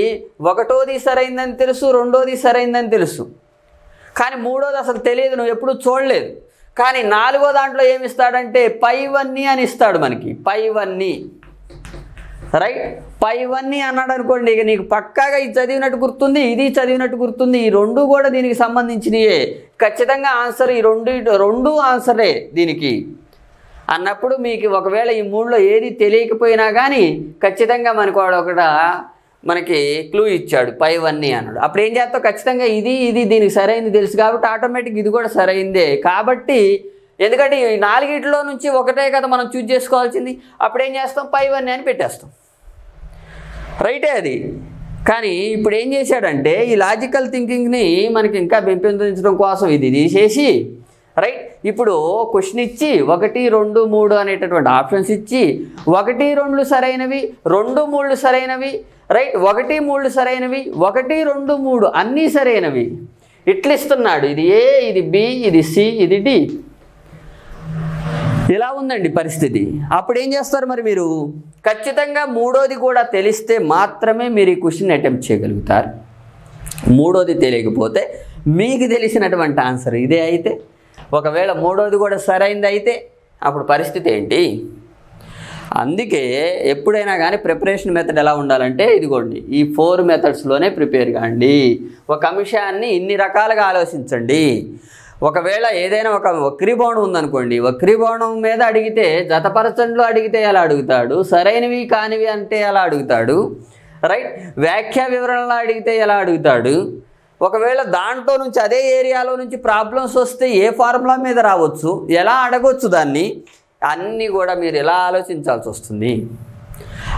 1వది సరైందని తెలుసు, 2వది సరైందని తెలుసు, కానీ 3వది అసలు తెలియదు, నువ్వు ఎప్పుడు చూడలేదు. కానీ 4వ దాంట్లో ఏమి ఇస్తాడంటే పైవన్నీ అని ఇస్తాడు మనకి. పైవన్నీ. రైట్. పైవన్నీ అన్నాడు అనుకోండి, ఇక నీకు పక్కాగా ఇది చదివినట్టు గుర్తుంది, ఇది చదివినట్టు గుర్తుంది, ఈ రెండు కూడా దీనికి సంబంధించినయే, ఖచ్చితంగా ఆన్సర్ ఈ రెండు ఆన్సరే దీనికి అన్నప్పుడు మీకు ఒకవేళ ఈ 3లో ఏది తెలియకపోయినా కానీ ఖచ్చితంగా మనకు వాడు మనకి క్లూ ఇచ్చాడు పైవన్నీ అన్నాడు. అప్పుడు ఏం చేస్తావు, ఖచ్చితంగా ఇది దీనికి సరైంది తెలుసు కాబట్టి ఆటోమేటిక్ ఇది కూడా సరైందే కాబట్టి, ఎందుకంటే ఈ 4 నుంచి ఒకటే కదా మనం చూజ్ చేసుకోవాల్సింది. అప్పుడు ఏం చేస్తాం, పైవన్నీ అని పెట్టేస్తాం. రైటే అది. కానీ ఇప్పుడు ఏం చేశాడంటే ఈ లాజికల్ థింకింగ్ని మనకి ఇంకా పెంపొందించడం కోసం ఇది తీసేసి, రైట్, ఇప్పుడు క్వశ్చన్ ఇచ్చి 1 2 3 అనేటటువంటి ఆప్షన్స్ ఇచ్చి 1 2 సరైనవి, 2 3 సరైనవి, రైట్, 1 3 సరైనవి, 1 2 3 అన్నీ సరైనవి ఇట్లా ఇస్తున్నాడు. ఇది ఏ, ఇది బి, ఇది సి, ఇది డి. ఇలా ఉందండి పరిస్థితి. అప్పుడు ఏం చేస్తారు మరి మీరు, ఖచ్చితంగా 3వది కూడా తెలిస్తే మాత్రమే మీరు ఈ క్వశ్చన్ అటెంప్ట్ చేయగలుగుతారు. 3వది తెలియకపోతే మీకు తెలిసినటువంటి ఆన్సర్ ఇదే అయితే, ఒకవేళ 3వది కూడా సరైనది అయితే అప్పుడు పరిస్థితి ఏంటి. అందుకే ఎప్పుడైనా కానీ ప్రిపరేషన్ మెథడ్ ఎలా ఉండాలంటే ఇదిగోండి ఈ 4 మెథడ్స్లోనే ప్రిపేర్ కాండి. ఒక అంశాన్ని ఇన్ని రకాలుగా ఆలోచించండి. ఒకవేళ ఏదైనా ఒక వక్రీభవనం ఉందనుకోండి, వక్రీభవనం మీద అడిగితే జతపరచంలో అడిగితే ఎలా అడుగుతాడు, సరైనవి కానివి అంటే ఎలా అడుగుతాడు, రైట్, వ్యాఖ్యా వివరణలో అడిగితే ఎలా అడుగుతాడు, ఒకవేళ దాంట్లో నుంచి అదే ఏరియాలో నుంచి ప్రాబ్లమ్స్ వస్తే ఏ ఫార్ములా మీద రావచ్చు, ఎలా అడగవచ్చు దాన్ని, అన్నీ కూడా మీరు ఎలా ఆలోచించాల్సి వస్తుంది.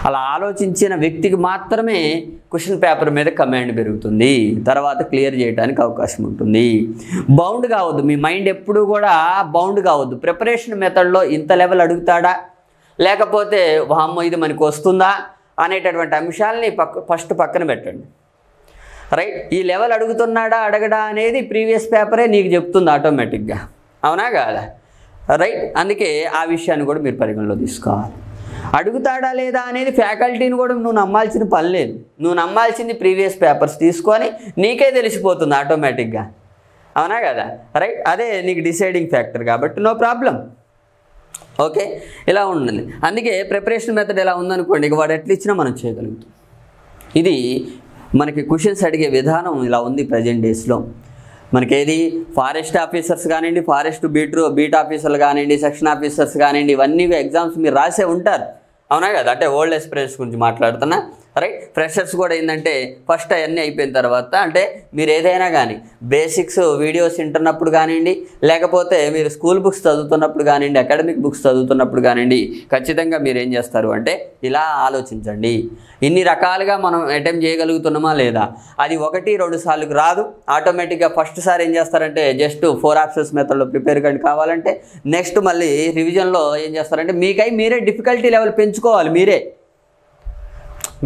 అలా ఆలోచించిన వ్యక్తికి మాత్రమే క్వశ్చన్ పేపర్ మీద కమాండ్ పెరుగుతుంది, తర్వాత క్లియర్ చేయడానికి అవకాశం ఉంటుంది. బౌండ్ కావద్దు, మీ మైండ్ ఎప్పుడు కూడా బౌండ్ కావద్దు. ప్రిపరేషన్ మెథడ్లో ఇంత లెవెల్ అడుగుతాడా లేకపోతే వామ్మో ఇది మనకు వస్తుందా అనేటటువంటి అంశాలని ఫస్ట్ పక్కన పెట్టండి. రైట్, ఈ లెవెల్ అడుగుతున్నాడా అడగడా అనేది ప్రీవియస్ పేపరే నీకు చెప్తుంది ఆటోమేటిక్గా, అవునా కాదా? రైట్. అందుకే ఆ విషయాన్ని కూడా మీరు పరిగణలో తీసుకోవాలి. అడుగుతాడా లేదా అనేది ఫ్యాకల్టీని కూడా నువ్వు నమ్మాల్సిన పని లేదు. నువ్వు నమ్మాల్సింది ప్రీవియస్ పేపర్స్ తీసుకొని నీకే తెలిసిపోతుంది ఆటోమేటిక్గా, అవునా కదా? రైట్. అదే నీకు డిసైడింగ్ ఫ్యాక్టర్ కాబట్టి నో ప్రాబ్లం. ఓకే, ఇలా ఉండాలి. అందుకే ప్రిపరేషన్ మెథడ్ ఎలా ఉందనుకోండి, ఇక వాడు ఎట్లా ఇచ్చినా మనం చేయగలుగుతాం. ఇది మనకి క్వశ్చన్స్ అడిగే విధానం ఇలా ఉంది ప్రజెంట్ డేస్లో. మనకేది ఫారెస్ట్ ఆఫీసర్స్ కానివ్వండి, ఫారెస్ట్ బీట్ ఆఫీసర్లు కానివ్వండి, సెక్షన్ ఆఫీసర్స్ కానివ్వండి, ఇవన్నీ ఎగ్జామ్స్ మీరు రాసే ఉంటారు, అవునా కదా? అంటే ఓల్డ్ ఎక్స్పీరియన్స్ గురించి మాట్లాడుతున్నా, రైట్? ఫ్రెషర్స్ కూడా ఏంటంటే ఫస్ట్ అవన్నీ అయిపోయిన తర్వాత, అంటే మీరు ఏదైనా కానీ బేసిక్స్ వీడియోస్ వింటున్నప్పుడు కానివ్వండి, లేకపోతే మీరు స్కూల్ బుక్స్ చదువుతున్నప్పుడు కానివ్వండి, అకాడమిక్ బుక్స్ చదువుతున్నప్పుడు కానివ్వండి, ఖచ్చితంగా మీరు ఏం చేస్తారు అంటే ఇలా ఆలోచించండి. ఇన్ని రకాలుగా మనం అటెంప్ట్ చేయగలుగుతున్నామా లేదా, అది 1-2 సార్లు రాదు. ఆటోమేటిక్గా ఫస్ట్ సారి ఏం చేస్తారంటే జస్ట్ 4 ఆప్షన్స్ మెథడ్లో ప్రిపేర్ కండి కావాలంటే, నెక్స్ట్ మళ్ళీ రివిజన్లో ఏం చేస్తారంటే మీరే డిఫికల్టీ లెవెల్ పెంచుకోవాలి.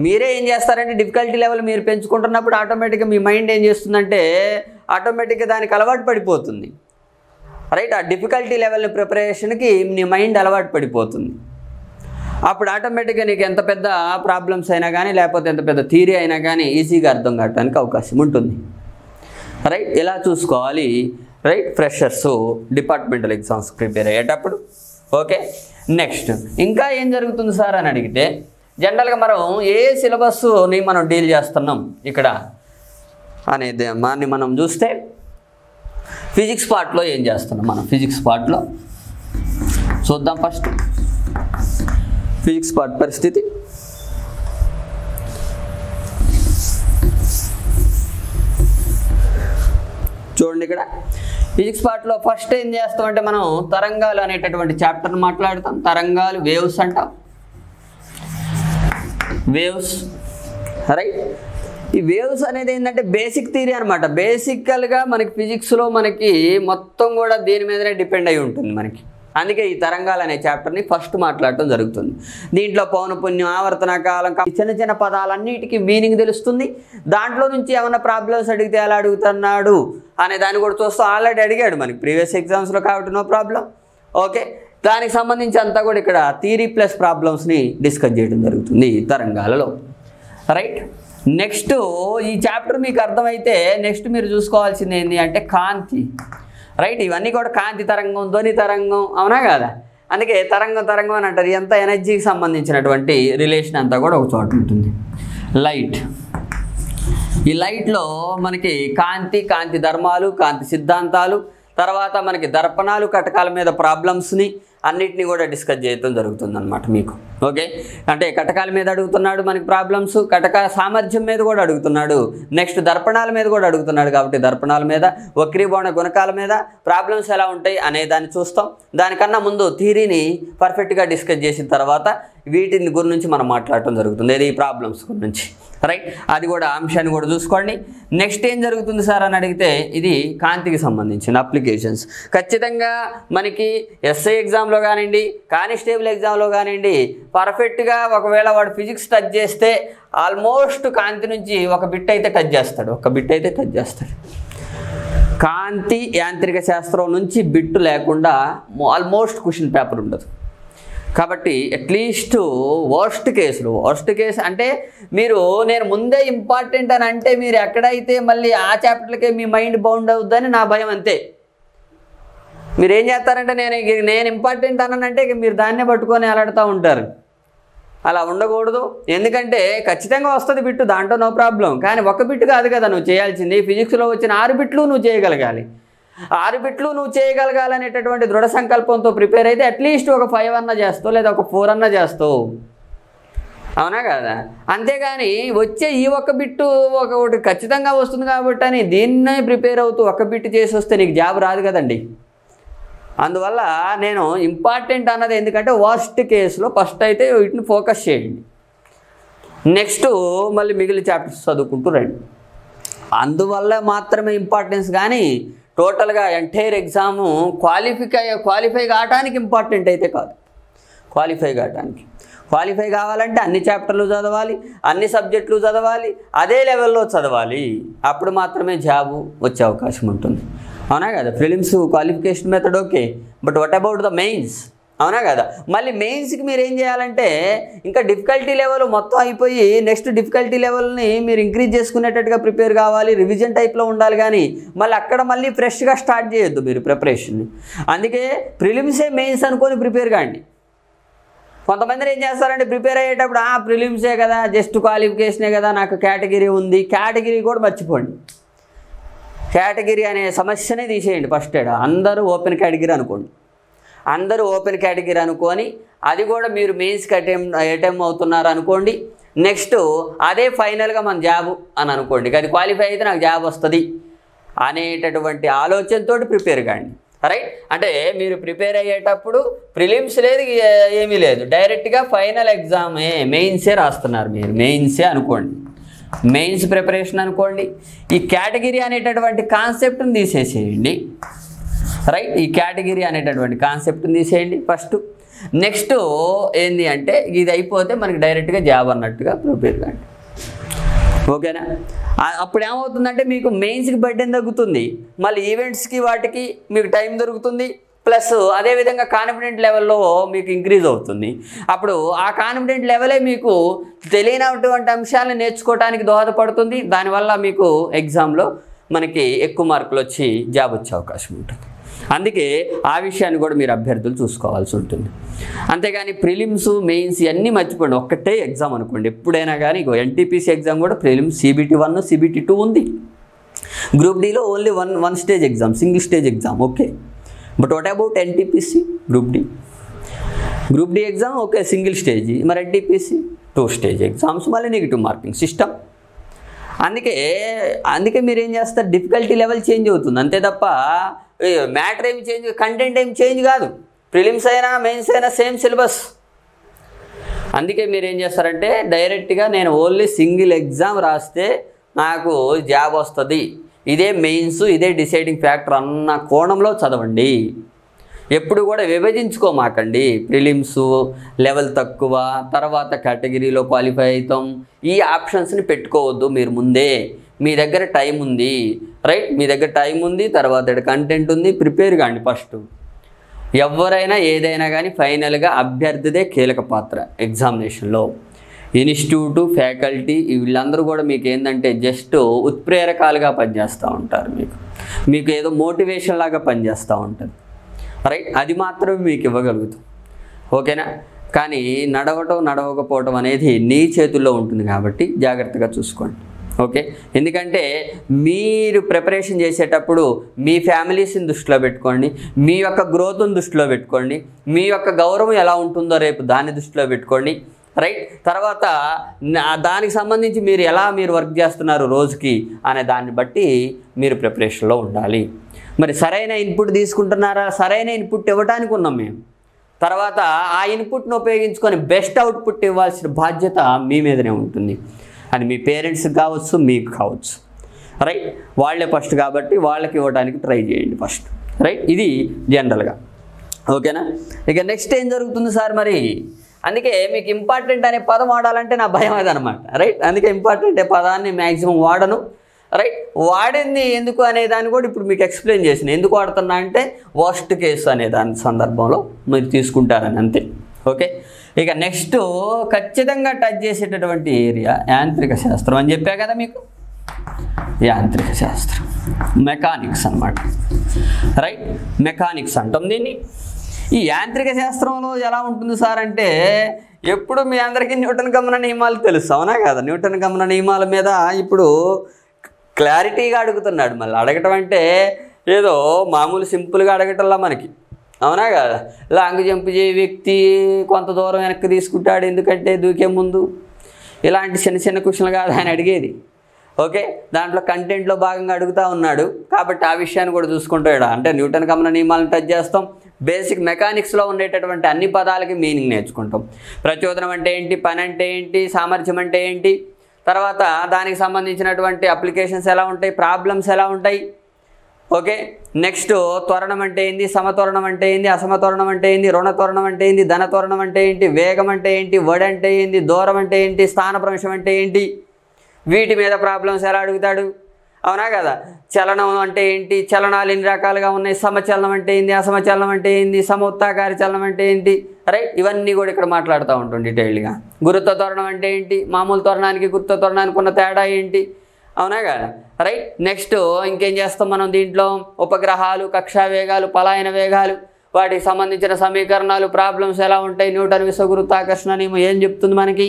మీరే ఏం చేస్తారంటే డిఫికల్టీ లెవెల్ మీరు పెంచుకుంటున్నప్పుడు ఆటోమేటిక్గా మీ మైండ్ ఏం చేస్తుందంటే ఆటోమేటిక్గా దానికి అలవాటు పడిపోతుంది, రైట్? ఆ డిఫికల్టీ లెవెల్ ప్రిపరేషన్కి నీ మైండ్ అలవాటు పడిపోతుంది. అప్పుడు ఆటోమేటిక్గా నీకు ఎంత పెద్ద ప్రాబ్లమ్స్ అయినా కానీ, లేకపోతే ఎంత పెద్ద థియరీ అయినా కానీ ఈజీగా అర్థం కావడానికి అవకాశం ఉంటుంది, రైట్? ఇలా చూసుకోవాలి, right? Freshers departmental exams prepare అయ్యేటప్పుడు. ఓకే, నెక్స్ట్ ఇంకా ఏం జరుగుతుంది సార్ అని అడిగితే, జనరల్గా మనం ఏ సిలబస్ని మనం డీల్ చేస్తున్నాం ఇక్కడ అనేది మనం చూస్తే, ఫిజిక్స్ పార్ట్లో ఏం చేస్తున్నాం మనం. ఫిజిక్స్ పార్ట్లో చూద్దాం. ఫస్ట్ ఫిజిక్స్ పార్ట్ పరిస్థితి. చూడండి, ఇక్కడ ఫిజిక్స్ పార్ట్లో ఫస్ట్ ఏం చేస్తామంటే మనం తరంగాలు అనేటటువంటి చాప్టర్ని మాట్లాడతాం. తరంగాలు, వేవ్స్ అంటాం, వేవ్స్, రైట్? ఈ వేవ్స్ అనేది ఏంటంటే బేసిక్ థియరీ అనమాట. బేసికల్గా మనకి ఫిజిక్స్లో మనకి మొత్తం కూడా దీని మీదనే డిపెండ్ అయి ఉంటుంది మనకి. అందుకే ఈ తరంగాలు అనే చాప్టర్ని ఫస్ట్ మాట్లాడటం జరుగుతుంది. దీంట్లో పౌనపుణ్యం, ఆవర్తన కాలం, చిన్న చిన్న పదాలన్నిటికీ మీనింగ్ తెలుస్తుంది. దాంట్లో నుంచి ఏమైనా ప్రాబ్లమ్స్ అడిగితే ఎలా అడుగుతున్నాడు అనే దాన్ని కూడా చూస్తూ ఆల్రెడీ అడిగాడు మనకి ప్రీవియస్ ఎగ్జామ్స్లో, కాబట్టి నో ప్రాబ్లం. ఓకే, దానికి సంబంధించి అంతా కూడా ఇక్కడ థియరీ ప్లస్ ప్రాబ్లమ్స్ని డిస్కస్ చేయడం జరుగుతుంది ఈ తరంగాలలో, రైట్? నెక్స్ట్ ఈ చాప్టర్ మీకు అర్థమైతే నెక్స్ట్ మీరు చూసుకోవాల్సింది ఏంటి అంటే కాంతి, రైట్? ఇవన్నీ కూడా కాంతి తరంగం, ధ్వని తరంగం, అవునా కదా? అందుకే తరంగం అని అంటారు. ఎంత ఎనర్జీకి సంబంధించినటువంటి రిలేషన్ అంతా కూడా ఒక చోట ఉంటుంది. లైట్, ఈ లైట్లో మనకి కాంతి ధర్మాలు, కాంతి సిద్ధాంతాలు, తర్వాత మనకి దర్పణాలు, కటకాల మీద ప్రాబ్లమ్స్ని అన్నిటినీ కూడా డిస్కస్ చేయడం జరుగుతుంది అనమాట మీకు. ఓకే, అంటే కటకాల మీద అడుగుతున్నాడు మనకి ప్రాబ్లమ్స్, కటక సామర్థ్యం మీద కూడా అడుగుతున్నాడు, నెక్స్ట్ దర్పణాల మీద కూడా అడుగుతున్నాడు. కాబట్టి దర్పణాల మీద, వక్రీభవన గుణకాల మీద ప్రాబ్లమ్స్ ఎలా ఉంటాయి అనే దాన్ని చూస్తాం. దానికన్నా ముందు థియరీని పర్ఫెక్ట్గా డిస్కస్ చేసిన తర్వాత వీటిని గురించి మనం మాట్లాడటం జరుగుతుంది, ఏది ప్రాబ్లమ్స్ గురించి, రైట్? అది కూడా అంశాన్ని కూడా చూసుకోండి. నెక్స్ట్ ఏం జరుగుతుంది సార్ అని అడిగితే, ఇది కాంతికి సంబంధించిన అప్లికేషన్స్. ఖచ్చితంగా మనకి ఎస్ఐ ఎగ్జామ్లో కానివ్వండి, కానిస్టేబుల్ ఎగ్జామ్లో కానివ్వండి, పర్ఫెక్ట్గా ఒకవేళ వాడు ఫిజిక్స్ టచ్ చేస్తే ఆల్మోస్ట్ కాంతి నుంచి ఒక బిట్ అయితే టచ్ చేస్తాడు. కాంతి యాంత్రిక శాస్త్రం నుంచి బిట్టు లేకుండా ఆల్మోస్ట్ క్వశ్చన్ పేపర్ ఉండదు. కాబట్టి అట్లీస్ట్ వర్స్ట్ కేసు అంటే నేను ముందే ఇంపార్టెంట్ అని అంటే మీరు ఎక్కడైతే మళ్ళీ ఆ చాప్టర్లకే మీ మైండ్ బౌండ్ అవుద్దని నా భయం. అంతే. మీరు ఏం చేస్తారంటే నేను ఇంపార్టెంట్ అనంటే మీరు దాన్నే పట్టుకొని అలాడుతూ ఉంటారు. అలా ఉండకూడదు. ఎందుకంటే ఖచ్చితంగా వస్తుంది బిట్టు, దాంట్లో నో ప్రాబ్లం. కానీ ఒక బిట్టు కాదు కదా నువ్వు చేయాల్సింది. ఫిజిక్స్లో వచ్చిన 6 బిట్లు నువ్వు చేయగలగాలి. 6 బిట్లు నువ్వు చేయగలగాలనేటటువంటి దృఢ సంకల్పంతో ప్రిపేర్ అయితే అట్లీస్ట్ ఒక 5 అన్నా చేస్తావు, లేదా ఒక 4 అన్నా చేస్తావు, అవునా కదా? అంతేగాని వచ్చే ఈ ఒక్క బిట్టు ఒకటి ఖచ్చితంగా వస్తుంది కాబట్టి అని దీన్నే ప్రిపేర్ అవుతూ ఒక్క బిట్టు చేసి వస్తే నీకు జాబ్ రాదు కదండి. అందువల్ల నేను ఇంపార్టెంట్ అన్నది ఎందుకంటే వర్స్ట్ కేసులో ఫస్ట్ అయితే వీటిని ఫోకస్ చేయండి. నెక్స్ట్ మళ్ళీ మిగిలిన చాప్టర్స్ చదువుకుంటూ రండి. అందువల్ల మాత్రమే ఇంపార్టెన్స్, కానీ టోటల్గా ఎంటైర్ ఎగ్జాము క్వాలిఫై కావడానికి ఇంపార్టెంట్ అయితే కాదు. క్వాలిఫై కావాలంటే అన్ని చాప్టర్లు చదవాలి, అన్ని సబ్జెక్టులు చదవాలి, అదే లెవెల్లో చదవాలి. అప్పుడు మాత్రమే జాబు వచ్చే అవకాశం ఉంటుంది, అవునా కదా? Prelims qualification method okay, but what about the mains? అవునా కదా? మళ్ళీ మెయిన్స్కి మీరు ఏం చేయాలంటే ఇంకా డిఫికల్టీ లెవెల్ మొత్తం అయిపోయి నెక్స్ట్ డిఫికల్టీ లెవెల్ని మీరు ఇంక్రీజ్ చేసుకునేటట్టుగా ప్రిపేర్ కావాలి, రివిజన్ టైప్లో ఉండాలి. కానీ మళ్ళీ అక్కడ మళ్ళీ ఫ్రెష్గా స్టార్ట్ చేయొద్దు మీరు ప్రిపరేషన్ని. అందుకే ప్రిలిమ్సే మెయిన్స్ అనుకొని ప్రిపేర్ కాండి. కొంతమంది ఏం చేస్తారంటే ప్రిపేర్ అయ్యేటప్పుడు ప్రిలిమ్సే కదా, జస్ట్ క్వాలిఫికేషనే కదా, నాకు కేటగిరీ ఉంది, కేటగిరీ కూడా మర్చిపోండి. కేటగిరీ అనే సమస్యనే తీసేయండి. ఫస్ట్ అందరూ ఓపెన్ కేటగిరీ అనుకోండి. అందరూ ఓపెన్ కేటగిరీ అనుకొని అది కూడా మీరు మెయిన్స్కి అటెంప్ట్ అవుతున్నారు అనుకోండి. నెక్స్ట్ అదే ఫైనల్గా మన జాబ్ అని అనుకోండి. కానీ క్వాలిఫై అయితే నాకు జాబ్ వస్తుంది అనేటటువంటి ఆలోచనతో ప్రిపేర్ కాండి. రైట్? అంటే మీరు ప్రిపేర్ అయ్యేటప్పుడు ప్రిలిమ్స్ లేదు, ఏమీ లేదు, డైరెక్ట్గా ఫైనల్ ఎగ్జామే మెయిన్సే రాస్తున్నారు. మీరు మెయిన్సే అనుకోండి, మెయిన్స్ ప్రిపరేషన్ అనుకోండి. ఈ కేటగిరీ అనేటటువంటి కాన్సెప్ట్ని తీసేసేయండి. రైట్? ఈ కేటగిరీ అనేటటువంటి కాన్సెప్ట్ని తీసేయండి ఫస్ట్. నెక్స్ట్ ఏంది అంటే ఇది అయిపోతే మనకి డైరెక్ట్గా జాబ్ అన్నట్టుగా ప్రిపేర్ కాండి. ఓకేనా? అప్పుడు ఏమవుతుందంటే మీకు మెయిన్స్కి బర్డెన్ తగ్గుతుంది, మళ్ళీ ఈవెంట్స్కి వాటికి మీకు టైం దొరుకుతుంది, ప్లస్ అదేవిధంగా కాన్ఫిడెంట్ లెవెల్లో మీకు ఇంక్రీజ్ అవుతుంది. అప్పుడు ఆ కాన్ఫిడెంట్ లెవెలే మీకు తెలియనటువంటి అంశాలను నేర్చుకోవడానికి దోహదపడుతుంది. దానివల్ల మీకు ఎగ్జామ్లో మనకి ఎక్కువ మార్కులు వచ్చి జాబ్ వచ్చే అవకాశం ఉంటుంది. అందుకే ఆ విషయాన్ని కూడా మీరు అభ్యర్థులు చూసుకోవాల్సి ఉంటుంది. అంతేగాని ప్రిలిమ్స్ మెయిన్స్ ఇవన్నీ మర్చిపోండి, ఒక్కటే ఎగ్జామ్ అనుకోండి ఎప్పుడైనా. కానీ ఎన్టీపీసీ ఎగ్జామ్ కూడా ప్రిలిమ్స్ CBT 1 CBT 2 ఉంది. గ్రూప్ డీలో only one stage exam, single stage exam. Okay, but what about NTPC group D exam? Okay, single stage. మరి NTPC 2 స్టేజ్ ఎగ్జామ్స్, మళ్ళీ నెగిటివ్ మార్కింగ్ సిస్టమ్. అందుకే మీరు ఏం చేస్తారు, డిఫికల్టీ లెవెల్ చేంజ్ అవుతుంది అంతే తప్ప మ్యాటర్ ఏమి చేంజ్, కంటెంట్ ఏమి చేంజ్ కాదు. ప్రిలిమ్స్ అయినా మెయిన్స్ అయినా సేమ్ సిలబస్. అందుకే మీరు ఏం చేస్తారంటే డైరెక్ట్గా నేను ఓన్లీ సింగిల్ ఎగ్జామ్ రాస్తే నాకు జాబ్ వస్తుంది, ఇదే మెయిన్స్, ఇదే డిసైడింగ్ ఫ్యాక్టర్ అన్న కోణంలో చదవండి. ఎప్పుడు కూడా విభజించుకోమాకండి. ప్రిలిమ్స్ లెవెల్ తక్కువ, తర్వాత కేటగిరీలో క్వాలిఫై అవుతాం, ఈ ఆప్షన్స్ని పెట్టుకోవద్దు మీరు ముందే. మీ దగ్గర టైం ఉంది. రైట్? మీ దగ్గర టైం ఉంది, తర్వాత కంటెంట్ ఉంది, ప్రిపేర్ కాండి ఫస్ట్. ఎవరైనా ఏదైనా కానీ ఫైనల్గా అభ్యర్థిదే కీలక పాత్ర ఎగ్జామినేషన్లో. ఇన్స్టిట్యూటు, ఫ్యాకల్టీ వీళ్ళందరూ కూడా మీకు ఏంటంటే జస్ట్ ఉత్ప్రేరకాలుగా పనిచేస్తూ ఉంటారు. మీకు ఏదో మోటివేషన్ లాగా పనిచేస్తూ ఉంటుంది. రైట్? అది మాత్రమే మీకు ఇవ్వగలుగుతాం. ఓకేనా? కానీ నడవకపోవటం అనేది నీ చేతుల్లో ఉంటుంది కాబట్టి జాగ్రత్తగా చూసుకోండి. ఓకే? ఎందుకంటే మీరు ప్రిపరేషన్ చేసేటప్పుడు మీ ఫ్యామిలీస్ని దృష్టిలో పెట్టుకోండి, మీ యొక్క గ్రోత్ని దృష్టిలో పెట్టుకోండి, మీ యొక్క గౌరవం ఎలా ఉంటుందో రేపు దాన్ని దృష్టిలో పెట్టుకోండి. రైట్? తర్వాత దానికి సంబంధించి మీరు వర్క్ చేస్తున్నారు రోజుకి అనే దాన్ని బట్టి మీరు ప్రిపరేషన్లో ఉండాలి. మరి సరైన ఇన్పుట్ తీసుకుంటున్నారా? సరైన ఇన్పుట్ ఇవ్వడానికి ఉన్నాం మేము. తర్వాత ఆ ఇన్పుట్ను ఉపయోగించుకొని బెస్ట్ అవుట్పుట్ ఇవ్వాల్సిన బాధ్యత మీ మీదనే ఉంటుంది. అది మీ పేరెంట్స్కి కావచ్చు, మీకు కావచ్చు. రైట్? వాళ్ళే ఫస్ట్ కాబట్టి వాళ్ళకి ఇవ్వడానికి ట్రై చేయండి ఫస్ట్. రైట్? ఇది జనరల్గా. ఓకేనా? ఇక నెక్స్ట్ ఏం జరుగుతుంది సార్ మరి? అందుకే మీకు ఇంపార్టెంట్ అనే పదం వాడాలంటే నా భయం అదనమాట. రైట్? అందుకే ఇంపార్టెంట్ అనే పదాన్ని మ్యాక్సిమం వాడను. రైట్? వాడింది ఎందుకు అనే దాన్ని కూడా ఇప్పుడు మీకు ఎక్స్ప్లెయిన్ చేసిన. ఎందుకు వాడుతున్నా అంటే వర్స్ట్ కేసు అనే దాని సందర్భంలో మీరు తీసుకుంటారని అంతే. ఓకే? ఇక నెక్స్ట్ ఖచ్చితంగా టచ్ చేసేటటువంటి ఏరియా యాంత్రిక శాస్త్రం అని చెప్పా కదా మీకు. యాంత్రిక శాస్త్రం, మెకానిక్స్ అన్నమాట. రైట్? మెకానిక్స్ అంటాం దీన్ని. ఈ యాంత్రిక శాస్త్రంలో ఎలా ఉంటుంది సార్ అంటే ఎప్పుడు మీ అందరికీ న్యూటన్ గమన నియమాలు తెలుసు, అవునా కదా? న్యూటన్ గమన నియమాల మీద ఇప్పుడు క్లారిటీగా అడుగుతున్నాడు. మళ్ళీ అడగటం అంటే ఏదో మామూలు సింపుల్గా అడగటంలా మనకి, అవునా కదా? లాంగ్ జంప్ చేయ వ్యక్తి కొంత దూరం వెనక్కి తీసుకుంటాడు ఎందుకంటే దూకే ముందు. ఇలాంటి చిన్న క్వశ్చన్లు కాదు ఆయన అడిగేది. ఓకే? దాంట్లో కంటెంట్లో భాగంగా అడుగుతూ ఉన్నాడు కాబట్టి ఆ విషయాన్ని కూడా చూసుకుంటాడు. అంటే న్యూటన్ గమన నియమాలను టచ్ చేస్తాం. బేసిక్ మెకానిక్స్లో ఉండేటటువంటి అన్ని పదాలకి మీనింగ్ నేర్చుకుంటాం. ప్రచోదనం అంటే ఏంటి, పని అంటే ఏంటి, సామర్థ్యం అంటే ఏంటి, తర్వాత దానికి సంబంధించినటువంటి అప్లికేషన్స్ ఎలా ఉంటాయి, ప్రాబ్లమ్స్ ఎలా ఉంటాయి. ఓకే? నెక్స్ట్ త్వరణం అంటే ఏంటి, సమత్వరణం అంటే ఏంటి, అసమత్వరణం అంటే ఏంటి, రుణత్వరణం అంటే ఏంటి, ధనత్వరణం అంటే ఏంటి, వేగం అంటే ఏంటి, వడి అంటే ఏంటి, దూరం అంటే ఏంటి, స్థానభ్రంశం అంటే ఏంటి, వీటి మీద ప్రాబ్లమ్స్ ఎలా అడుగుతాడు. అవునా కదా? చలనం అంటే ఏంటి, చలనాలు ఎన్ని రకాలుగా ఉన్నాయి, సమచలనం అంటే ఏంటి, అసమచలనం అంటే ఏంటి, సమోత్తాకార చలనం అంటే ఏంటి, రైట్, ఇవన్నీ కూడా ఇక్కడ మాట్లాడుతూ ఉంటాం డీటెయిల్గా. గురుత్వ త్వరణం అంటే ఏంటి, మామూలు త్వరణానికి గురుత్వ త్వరణానికి ఉన్న తేడా ఏంటి, అవునా కదా? రైట్. నెక్స్ట్ ఇంకేం చేస్తాం మనం దీంట్లో, ఉపగ్రహాలు, కక్షా వేగాలు, పలాయన వేగాలు, వాటికి సంబంధించిన సమీకరణాలు, ప్రాబ్లమ్స్ ఎలా ఉంటాయి, న్యూటన్ విశ్వగురుత్వాకర్షణ నియమం ఏం చెప్తుంది మనకి,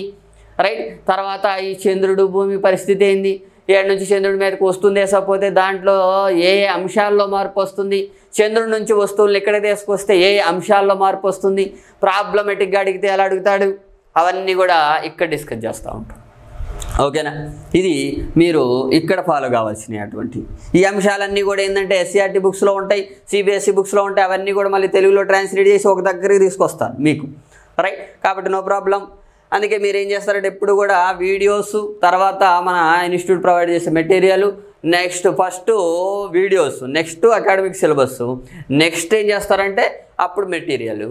రైట్. తర్వాత ఈ చంద్రుడు భూమి పరిస్థితి ఏంది, ఏడు నుంచి చంద్రుడి మీదకి వస్తుంది వేసకపోతే దాంట్లో ఏ అంశాల్లో మార్పు వస్తుంది, చంద్రుడి నుంచి వస్తువులు ఎక్కడ తీసుకొస్తే ఏ అంశాల్లో మార్పు వస్తుంది, ప్రాబ్లమెటిక్గా అడిగితే ఎలా అడుగుతాడు, అవన్నీ కూడా ఇక్కడ డిస్కస్ చేస్తూ ఉంటాం. ఓకేనా? ఇది మీరు ఇక్కడ ఫాలో కావాల్సినటువంటి ఈ అంశాలన్నీ కూడా ఏంటంటే ఎస్సీఆర్టీ బుక్స్లో ఉంటాయి, సిబిఎస్ఈ బుక్స్లో ఉంటాయి. అవన్నీ కూడా మళ్ళీ తెలుగులో ట్రాన్స్లేట్ చేసి ఒక దగ్గరికి తీసుకొస్తాను మీకు, రైట్. కాబట్టి నో ప్రాబ్లం. అందుకే మీరు ఏం చేస్తారంటే ఎప్పుడు కూడా వీడియోస్, తర్వాత మన ఇన్స్టిట్యూట్ ప్రొవైడ్ చేసే material, next first videos, next academic syllabus, next ఏం చేస్తారంటే అప్పుడు మెటీరియల్,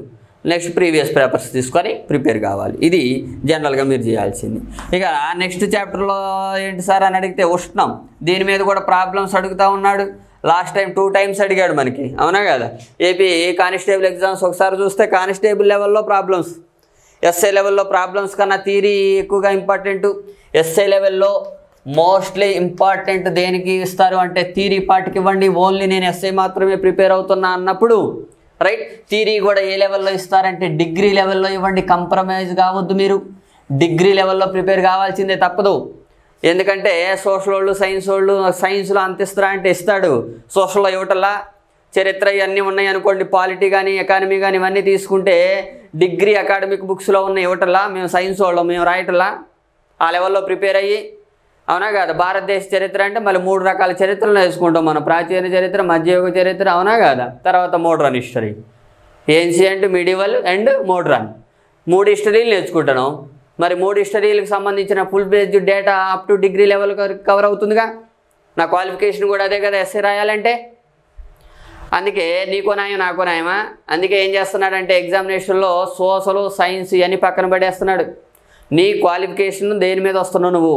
నెక్స్ట్ ప్రీవియస్ పేపర్స్ తీసుకొని ప్రిపేర్ కావాలి. ఇది జనరల్గా మీరు చేయాల్సింది. ఇక నెక్స్ట్ చాప్టర్లో ఏంటి సార్ అని అడిగితే ఉష్ణం, దీని మీద కూడా ప్రాబ్లమ్స్ అడుగుతూ ఉన్నాడు. లాస్ట్ టైం 2 times అడిగాడు మనకి, అవునా కదా? ఏపీ కానిస్టేబుల్ ఎగ్జామ్స్ ఒకసారి చూస్తే కానిస్టేబుల్ లెవెల్లో ప్రాబ్లమ్స్, ఎస్ఐ లెవెల్లో ప్రాబ్లమ్స్ కన్నా థియరీ ఎక్కువగా ఇంపార్టెంట్. ఎస్ఐ లెవెల్లో మోస్ట్లీ ఇంపార్టెంట్ దేనికి ఇస్తారు అంటే థియరీ పార్ట్కి ఇవ్వండి. ఓన్లీ నేను ఎస్ఐ మాత్రమే ప్రిపేర్ అవుతున్నా అన్నప్పుడు, రైట్, థియరీ కూడా ఏ లెవెల్లో ఇస్తారంటే డిగ్రీ లెవెల్లో ఇవ్వండి. కంప్రమైజ్ కావద్దు, మీరు డిగ్రీ లెవెల్లో ప్రిపేర్ కావాల్సిందే, తప్పదు. ఎందుకంటే సోషల్ వాళ్ళు, సైన్స్లో అంత ఇస్తారా అంటే ఇస్తాడు, సోషల్లో ఇవ్వటల్లా. చరిత్ర ఇవన్నీ ఉన్నాయి అనుకోండి, పాలిటీ కానీ ఎకానమీ కానీ ఇవన్నీ తీసుకుంటే డిగ్రీ అకాడమిక్ బుక్స్లో ఉన్న ఇవ్వటల్లా. మేము సైన్స్ వాళ్ళం, మేము రాయటల్లా, ఆ లెవెల్లో ప్రిపేర్ అయ్యి, అవునా కదా? భారతదేశ చరిత్ర అంటే మళ్ళీ 3 రకాల చరిత్రలు నేర్చుకుంటాం మనం, ప్రాచీన చరిత్ర, మధ్యయుగ చరిత్ర, అవునా కదా? తర్వాత modern history, ancient, medieval and modern, 3 హిస్టరీలు నేర్చుకుంటాను. మరి 3 హిస్టరీలకు సంబంధించిన full based data up to degree level cover అవుతుందిగా. నా క్వాలిఫికేషన్ కూడా అదే కదా ఎస్ఏ రాయాలంటే. అందుకే నీకో న్యాయం నాకో న్యాయమా? అందుకే ఏం చేస్తున్నాడంటే ఎగ్జామినేషన్లో సోషల్, సైన్స్ ఇవన్నీ పక్కన పడేస్తున్నాడు. నీ క్వాలిఫికేషన్ దేని మీద వస్తున్నావు, నువ్వు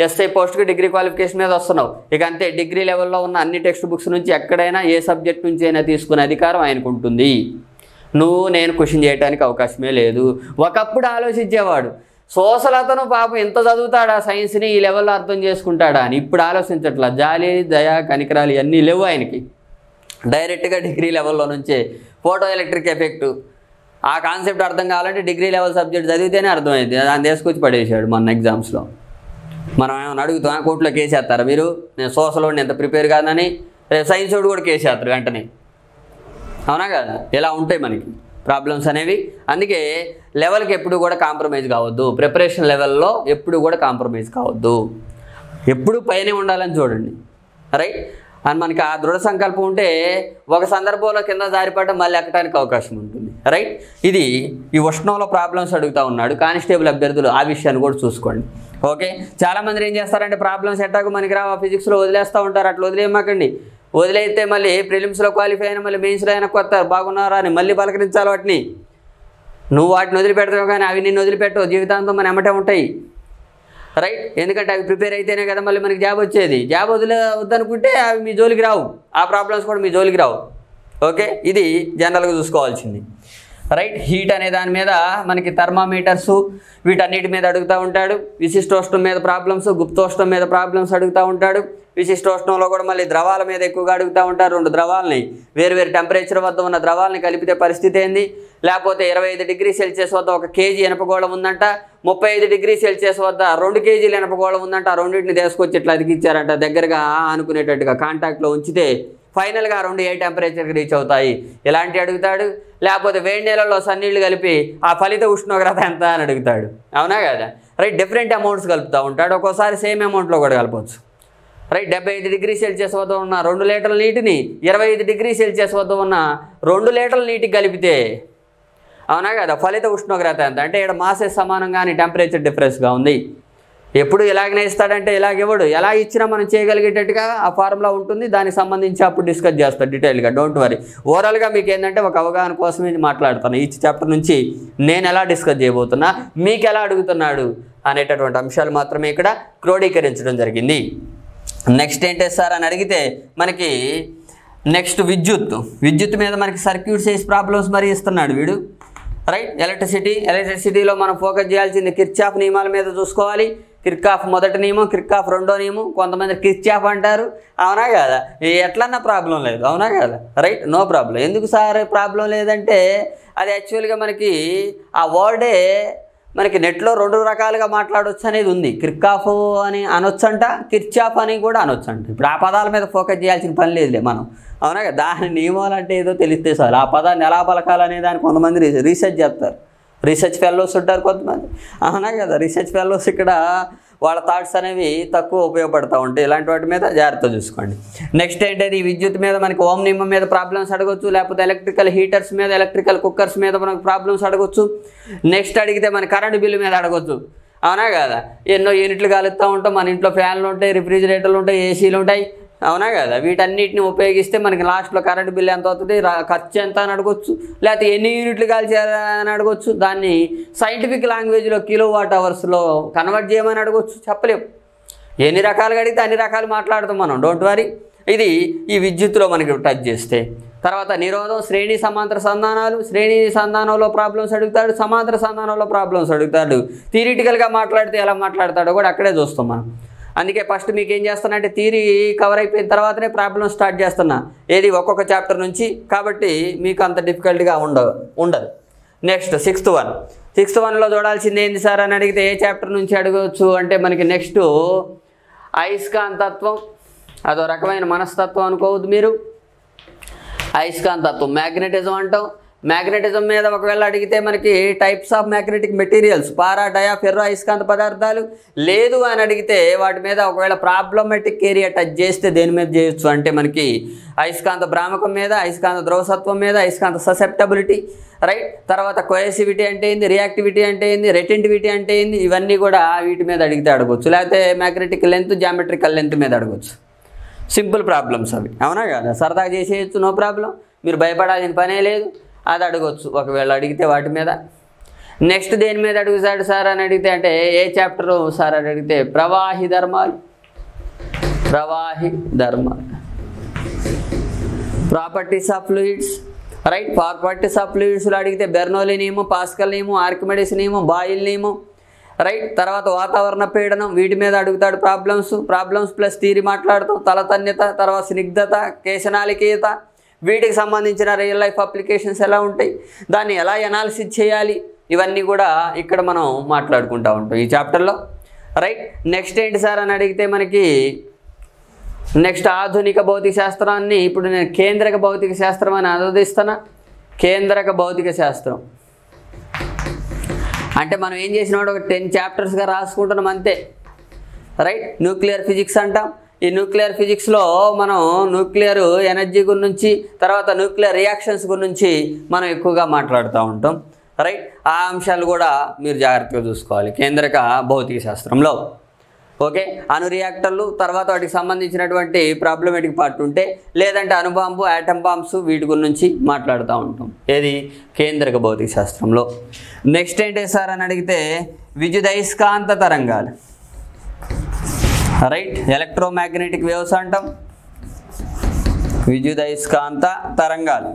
ఎస్ఐ పోస్ట్కి డిగ్రీ క్వాలిఫికేషన్ మీద వస్తున్నావు. ఇక అంతే, డిగ్రీ లెవెల్లో ఉన్న అన్ని టెక్స్ట్ బుక్స్ నుంచి ఎక్కడైనా ఏ సబ్జెక్ట్ నుంచి అయినా తీసుకునే అధికారం ఆయనకు ఉంటుంది. నువ్వు నేను క్వశ్చన్ చేయడానికి అవకాశమే లేదు. ఒకప్పుడు ఆలోచించేవాడు, సోషల్ అతను పాపం ఎంత చదువుతాడా సైన్స్ని, ఈ లెవెల్లో అర్థం చేసుకుంటాడా అని. ఇప్పుడు ఆలోచించట్లా. జాలి, దయ, కనికరాలు ఇవన్నీ లేవు ఆయనకి. డైరెక్ట్గా డిగ్రీ లెవెల్లో నుంచే ఫోటో ఎలక్ట్రిక్ ఎఫెక్ట్, ఆ కాన్సెప్ట్ అర్థం కావాలంటే డిగ్రీ లెవెల్ సబ్జెక్ట్ చదివితేనే అర్థమైంది. దాన్ని తీసుకొచ్చి పడేసాడు మన ఎగ్జామ్స్లో. మనం ఏమైనా అడుగుతాం, కోర్టులో కేసు వేస్తారా మీరు, నేను సోషల్ వాడిని ఎంత ప్రిపేర్ కాదని, రేపు సైన్స్ వాడు కూడా కేసు వేస్తారు వెంటనే, అవునా కదా? ఇలా ఉంటాయి మనకి ప్రాబ్లమ్స్ అనేవి. అందుకే లెవెల్కి ఎప్పుడు కూడా కాంప్రమైజ్ కావద్దు, ప్రిపరేషన్ లెవెల్లో ఎప్పుడు కూడా కాంప్రమైజ్ కావద్దు, ఎప్పుడు పైనే ఉండాలని చూడండి, రైట్. అని మనకి ఆ దృఢ సంకల్పం ఉంటే ఒక సందర్భంలో కింద జారిపడటం మళ్ళీ ఎక్కడానికి అవకాశం ఉంటుంది, రైట్. ఇది ఈ ఉష్ణంలో ప్రాబ్లమ్స్ అడుగుతూ ఉన్నాడు. కానిస్టేబుల్ అభ్యర్థులు ఆ విషయాన్ని కూడా చూసుకోండి, ఓకే. చాలామంది ఏం చేస్తారంటే ప్రాబ్లమ్స్ ఎట్టాకు మనకి రావా ఫిజిక్స్లో వదిలేస్తూ ఉంటారు. అట్లా వదిలేయమాకండి. వదిలేస్తే మళ్ళీ ప్రిలిమ్స్లో క్వాలిఫై అయినా మళ్ళీ మెయిన్స్లో అయినా కొత్త బాగున్నారా అని మళ్ళీ పలకరించాలి వాటిని. నువ్వు వాటిని వదిలిపెడతావు కానీ అవి నిన్ను వదిలిపెట్టవు, జీవితాంతం మన ఎమ్మటే ఉంటాయి, రైట్. ఎందుకంటే అవి ప్రిపేర్ అయితేనే కదా మళ్ళీ మనకి జాబ్ వచ్చేది. జాబ్ వద్దనుకుంటే అవి మీ జోలికి రావు, ఆ ప్రాబ్లమ్స్ కూడా మీ జోలికి రావు, ఓకే. ఇది జనరల్గా చూసుకోవాల్సింది, రైట్. హీట్ అనే దాని మీద మనకి థర్మామీటర్సు వీటన్నిటి మీద అడుగుతూ ఉంటాడు. విశిష్టోష్ణం మీద ప్రాబ్లమ్స్, గుప్తోష్ణం మీద ప్రాబ్లమ్స్ అడుగుతూ ఉంటాడు. విశిష్టోష్ణంలో కూడా మళ్ళీ ద్రవాల మీద ఎక్కువగా అడుగుతూ ఉంటారు. 2 ద్రవాలని వేరు టెంపరేచర్ వద్ద ఉన్న ద్రవాలని కలిపితే పరిస్థితి ఏంది, లేకపోతే 25 degrees Celsius వద్ద 1 kg ఇనపగోళం ఉందంట, 35 degrees Celsius వద్ద 2 kg ఇనపగోళం ఉందంట. ఆ రెండింటిని తీసుకొచ్చి ఇట్లా అతికిచ్చారంట, దగ్గరగా అనుకునేటట్టుగా కాంటాక్ట్లో ఉంచితే ఫైనల్గా 2 ఏ టెంపరేచర్కి రీచ్ అవుతాయి, ఇలాంటి అడుగుతాడు. లేకపోతే వేడి నీళ్ళలో సన్నీళ్ళు కలిపి ఆ ఫలిత ఉష్ణోగ్రత ఎంత అని అడుగుతాడు, అవునా కదా? రైట్. డిఫరెంట్ అమౌంట్స్ కలుపుతూ ఉంటాడు, ఒక్కోసారి సేమ్ అమౌంట్లో కూడా కలపవచ్చు, రైట్. 75 degrees Celsius వద్ద ఉన్న 2 లీటర్ల నీటిని 25 degrees Celsius వద్ద ఉన్న 2 లీటర్ల నీటికి కలిపితే, అవునా కదా, ఫలిత ఉష్ణోగ్రత ఎంత అంటే ఇక్కడ మాసెస్ సమానంగానే టెంపరేచర్ డిఫరెన్స్గా ఉంది. ఎప్పుడు ఎలాగనే ఇస్తాడంటే ఇలాగివ్వడు, ఎలా ఇచ్చినా మనం చేయగలిగేటట్టుగా ఆ ఫార్ములా ఉంటుంది. దానికి సంబంధించి అప్పుడు డిస్కస్ చేస్తాడు డీటెయిల్గా, డోంట్ వరీ. ఓవరాల్గా మీకు ఏంటంటే ఒక అవగాహన కోసమే మాట్లాడుతాను. ఈ చాప్టర్ నుంచి నేను ఎలా డిస్కస్ చేయబోతున్నా, మీకు ఎలా అడుగుతున్నాడు అనేటటువంటి అంశాలు మాత్రమే ఇక్కడ క్రోడీకరించడం జరిగింది. నెక్స్ట్ ఏంటి సార్ అని అడిగితే మనకి నెక్స్ట్ విద్యుత్ మీద మనకి సర్క్యూట్ సైజ్ ప్రాబ్లమ్స్ మరి ఇస్తున్నాడు వీడు, రైట్. ఎలక్ట్రిసిటీలో మనం ఫోకస్ చేయాల్సింది కిర్చాఫ్ నియమాల మీద చూసుకోవాలి. కిర్చాఫ్ మొదటి నియమం, కిర్చాఫ్ రెండో నియమం, కొంతమంది కిర్చాఫ్ అంటారు, అవునా కదా. ఎట్లన్నా ప్రాబ్లం లేదు, అవునా కదా, రైట్. No problem. ఎందుకు సార్ ప్రాబ్లం లేదంటే అది యాక్చువల్గా మనకి ఆ వర్డే మనకి నెట్లో 2 రకాలుగా మాట్లాడవచ్చు అనేది ఉంది. కిర్చాఫ్ అని అనొచ్చంట, కిర్చాఫ్ అని కూడా అనొచ్చంట. ఇప్పుడు ఆ పదాల మీద ఫోకస్ చేయాల్సిన పని లేదులే మనం, అవునా కదా. దాని నియమాలు అంటే ఏదో తెలిస్తే సార్ ఆ పదాన్ని ఎలా పలకాలనే దాన్ని కొంతమంది రీసెర్చ్ చేస్తారు, రీసెర్చ్ ఫెలోస్ ఉంటారు కొంతమంది, అవునా కదా. రీసెర్చ్ ఫెలోస్ ఇక్కడ వాళ్ళ థాట్స్ అనేవి తక్కువ ఉపయోగపడుతూ ఉంటాయి. ఇలాంటి వాటి మీద జాగ్రత్త చూసుకోండి. నెక్స్ట్ ఏంటది, విద్యుత్ మీద మనకి ఓం నియమం మీద ప్రాబ్లమ్స్ అడగొచ్చు, లేకపోతే ఎలక్ట్రికల్ హీటర్స్ మీద, ఎలక్ట్రికల్ కుక్కర్స్ మీద మనకు ప్రాబ్లమ్స్ అడగొచ్చు. నెక్స్ట్ అడిగితే మన కరెంటు బిల్లు మీద అడగొచ్చు, అవునా కదా. ఎన్నో యూనిట్లు కాలుస్తూ ఉంటాం, మన ఇంట్లో ఫ్యాన్లు ఉంటాయి, రిఫ్రిజిరేటర్లు ఉంటాయి, ఏసీలు ఉంటాయి, అవునా కదా. వీటన్నిటిని ఉపయోగిస్తే మనకి లాస్ట్లో కరెంటు బిల్లు ఎంత అవుతుంది, ఖర్చు ఎంత అని అడగొచ్చు, లేకపోతే ఎన్ని యూనిట్లు కాల్చారని అడగొచ్చు. దాన్ని సైంటిఫిక్ లాంగ్వేజ్లో కిలోవాట్ అవర్స్లో కన్వర్ట్ చేయమని అడగొచ్చు, చెప్పలేము. ఎన్ని రకాలుగా అడిగితే అన్ని రకాలు మాట్లాడుతాం మనం, డోంట్ వరీ. ఇది ఈ విద్యుత్తులో మనకి టచ్ చేస్తే. తర్వాత నిరోధం, శ్రేణి సమాంతర సంధానాలు. శ్రేణి సంధానంలో ప్రాబ్లమ్స్ అడుగుతాడు, సమాంతర సంధానంలో ప్రాబ్లమ్స్ అడుగుతాడు. థియరిటికల్గా మాట్లాడితే ఎలా మాట్లాడతాడో కూడా అక్కడే చూస్తాం మనం. అందుకే ఫస్ట్ మీకు ఏం చేస్తానంటే థియరీ కవర్ అయిపోయిన తర్వాతనే ప్రాబ్లం స్టార్ట్ చేస్తున్నా, ఏది ఒక్కొక్క చాప్టర్ నుంచి. కాబట్టి మీకు అంత డిఫికల్ట్గా ఉండదు. నెక్స్ట్ సిక్స్త్ వన్లో చూడాల్సింది ఏంది సార్ అని అడిగితే ఏ చాప్టర్ నుంచి అడగవచ్చు అంటే మనకి నెక్స్ట్ అయస్కాంతత్వం. అదో రకమైన మనస్తత్వం అనుకోవద్దు మీరు. అయస్కాంతత్వం, మ్యాగ్నెటిజం అంటాం. మ్యాగ్నెటిజం మీద ఒకవేళ అడిగితే మనకి types of magnetic materials, para, dia, ferro అయస్కాంత పదార్థాలు. లేదు అని అడిగితే వాటి మీద ఒకవేళ ప్రాబ్లమెటిక్ ఏరియా టచ్ చేస్తే దేని మీద చేయొచ్చు అంటే మనకి అయస్కాంత భ్రామకం మీద, అయస్కాంత ద్రవసత్వం మీద, అయస్కాంత ససెప్టబిలిటీ, రైట్. తర్వాత కోయసివిటీ అంటే ఏంది, రియాక్టివిటీ అంటే ఏంది, రెటెంటివిటీ అంటే ఏంది, ఇవన్నీ కూడా వీటి మీద అడిగితే అడగవచ్చు. లేకపోతే మ్యాగ్నెటిక్ లెంత్, జామెట్రికల్ లెంత్ మీద అడగవచ్చు. సింపుల్ ప్రాబ్లమ్స్ అవి, అవునా కదా. సరదాగా చేసేయచ్చు, నో ప్రాబ్లం. మీరు భయపడాల్సిన పనే లేదు, అది అడగవచ్చు ఒకవేళ అడిగితే వాటి మీద. నెక్స్ట్ దేని మీద అడుగుతాడు సార్ అని అడిగితే అంటే ఏ చాప్టరు సార్ అని అడిగితే ప్రవాహి ధర్మాలు, properties of fluids, right. Properties of ఫ్లూయిడ్స్లో అడిగితే బెర్నౌలీ నియమం, పాస్కల్ నియమం, ఆర్కిమెడిస్ నియమం, బాయిల్ నియమం, రైట్. తర్వాత వాతావరణ పీడనం, వీటి మీద అడుగుతాడు ప్రాబ్లమ్స్ ప్లస్ థియరీ మాట్లాడతాం. తలతన్యత, తర్వాత స్నిగ్ధత, కేశనాళికీయత, వీటికి సంబంధించిన రియల్ లైఫ్ అప్లికేషన్స్ ఎలా ఉంటాయి, దాన్ని ఎలా ఎనాలిసిస్ చేయాలి, ఇవన్నీ కూడా ఇక్కడ మనం మాట్లాడుకుంటూ ఉంటాం ఈ చాప్టర్లో, రైట్. నెక్స్ట్ ఏంటి సార్ అని అడిగితే మనకి నెక్స్ట్ ఆధునిక భౌతిక శాస్త్రాన్ని ఇప్పుడు నేను కేంద్రక భౌతిక శాస్త్రం అని అనువదిస్తున్నా. కేంద్రక భౌతిక శాస్త్రం అంటే మనం ఏం చేసినాడు, ఒక 10 చాప్టర్స్గా రాసుకుంటున్నాం అంతే, రైట్. న్యూక్లియర్ ఫిజిక్స్ అంటాం. ఈ న్యూక్లియర్ ఫిజిక్స్లో మనం న్యూక్లియర్ ఎనర్జీ గురించి, తర్వాత న్యూక్లియర్ రియాక్షన్స్ గురించి మనం ఎక్కువగా మాట్లాడుతూ ఉంటాం, రైట్. ఆ అంశాలు కూడా మీరు జాగ్రత్తగా చూసుకోవాలి కేంద్రక భౌతిక శాస్త్రంలో, ఓకే. అణు రియాక్టర్లు, తర్వాత వాటికి సంబంధించినటువంటి ప్రాబ్లమేటిక్ పార్ట్ ఉంటే, లేదంటే అణుబాంబు, యాటమ్ బాంబ్స్, వీటి గురించి మాట్లాడుతూ ఉంటాం ఏది కేంద్రక భౌతిక శాస్త్రంలో. నెక్స్ట్ ఏంటి సార్ అని అడిగితే విద్యుదయస్కాంత తరంగాలు, రైట్. ఎలక్ట్రోమాగ్నెటిక్ వేవ్స్ అంటాం. విద్యుదయస్కాంత తరంగాలు,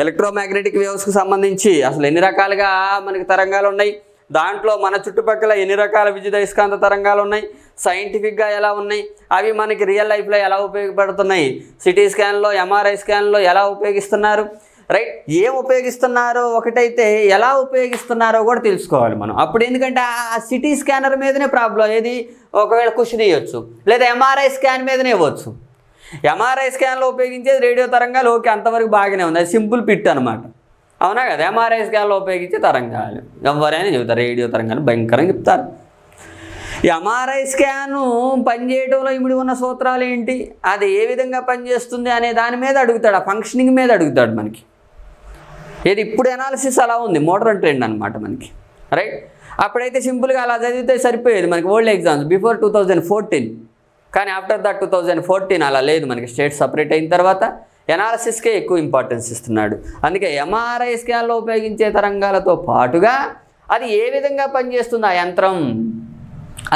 ఎలక్ట్రోమాగ్నెటిక్ వేవ్స్కి సంబంధించి అసలు ఎన్ని రకాలుగా మనకి తరంగాలు ఉన్నాయి, దాంట్లో మన చుట్టుపక్కల ఎన్ని రకాల విద్యుదయస్కాంత తరంగాలు ఉన్నాయి, సైంటిఫిక్గా ఎలా ఉన్నాయి, అవి మనకి రియల్ లైఫ్లో ఎలా ఉపయోగపడుతున్నాయి, సిటీ స్కాన్లో, ఎంఆర్ఐ స్కాన్లో ఎలా ఉపయోగిస్తున్నారు, రైట్. ఏం ఉపయోగిస్తున్నారో ఒకటైతే ఎలా ఉపయోగిస్తున్నారో కూడా తెలుసుకోవాలి మనం. అప్పుడు ఎందుకంటే ఆ సిటీ స్కానర్ మీదనే ప్రాబ్లం, ఏది ఒకవేళ క్వశ్చన్ ఇవ్వచ్చు, లేదా ఎంఆర్ఐ స్కాన్ మీదనే ఇవ్వచ్చు. ఎంఆర్ఐ స్కాన్లో ఉపయోగించేది రేడియో తరంగాలు, ఓకే, అంతవరకు బాగానే ఉంది, అది సింపుల్ పిట్ అనమాట, అవునా కదా. ఎంఆర్ఐ స్కాన్లో ఉపయోగించే తరంగాలు ఎవరైనా చెబుతారు, రేడియో తరంగాలు భయంకరంగా చెప్తారు. ఈ ఎంఆర్ఐ స్కాను పనిచేయడంలో ఇమిడి ఉన్న సూత్రాలు ఏంటి, అది ఏ విధంగా పనిచేస్తుంది అనే దాని మీద అడుగుతాడు, ఆ ఫంక్షనింగ్ మీద అడుగుతాడు మనకి. ఏది ఇప్పుడు అనాలిసిస్ అలా ఉంది, మోడర్న్ ట్రెండ్ అనమాట మనకి, రైట్. అప్పుడైతే సింపుల్గా అలా చదివితే సరిపోయేది మనకి ఓల్డ్ ఎగ్జామ్స్ బిఫోర్ 2014. కానీ ఆఫ్టర్ దట్ 2014 అలా లేదు మనకి. స్టేట్ సపరేట్ అయిన తర్వాత ఎనాలిసిస్కే ఎక్కువ ఇంపార్టెన్స్ ఇస్తున్నాడు. అందుకే ఎంఆర్ఐ స్కాన్లో ఉపయోగించే తరంగాలతో పాటుగా అది ఏ విధంగా పనిచేస్తుంది ఆ యంత్రం,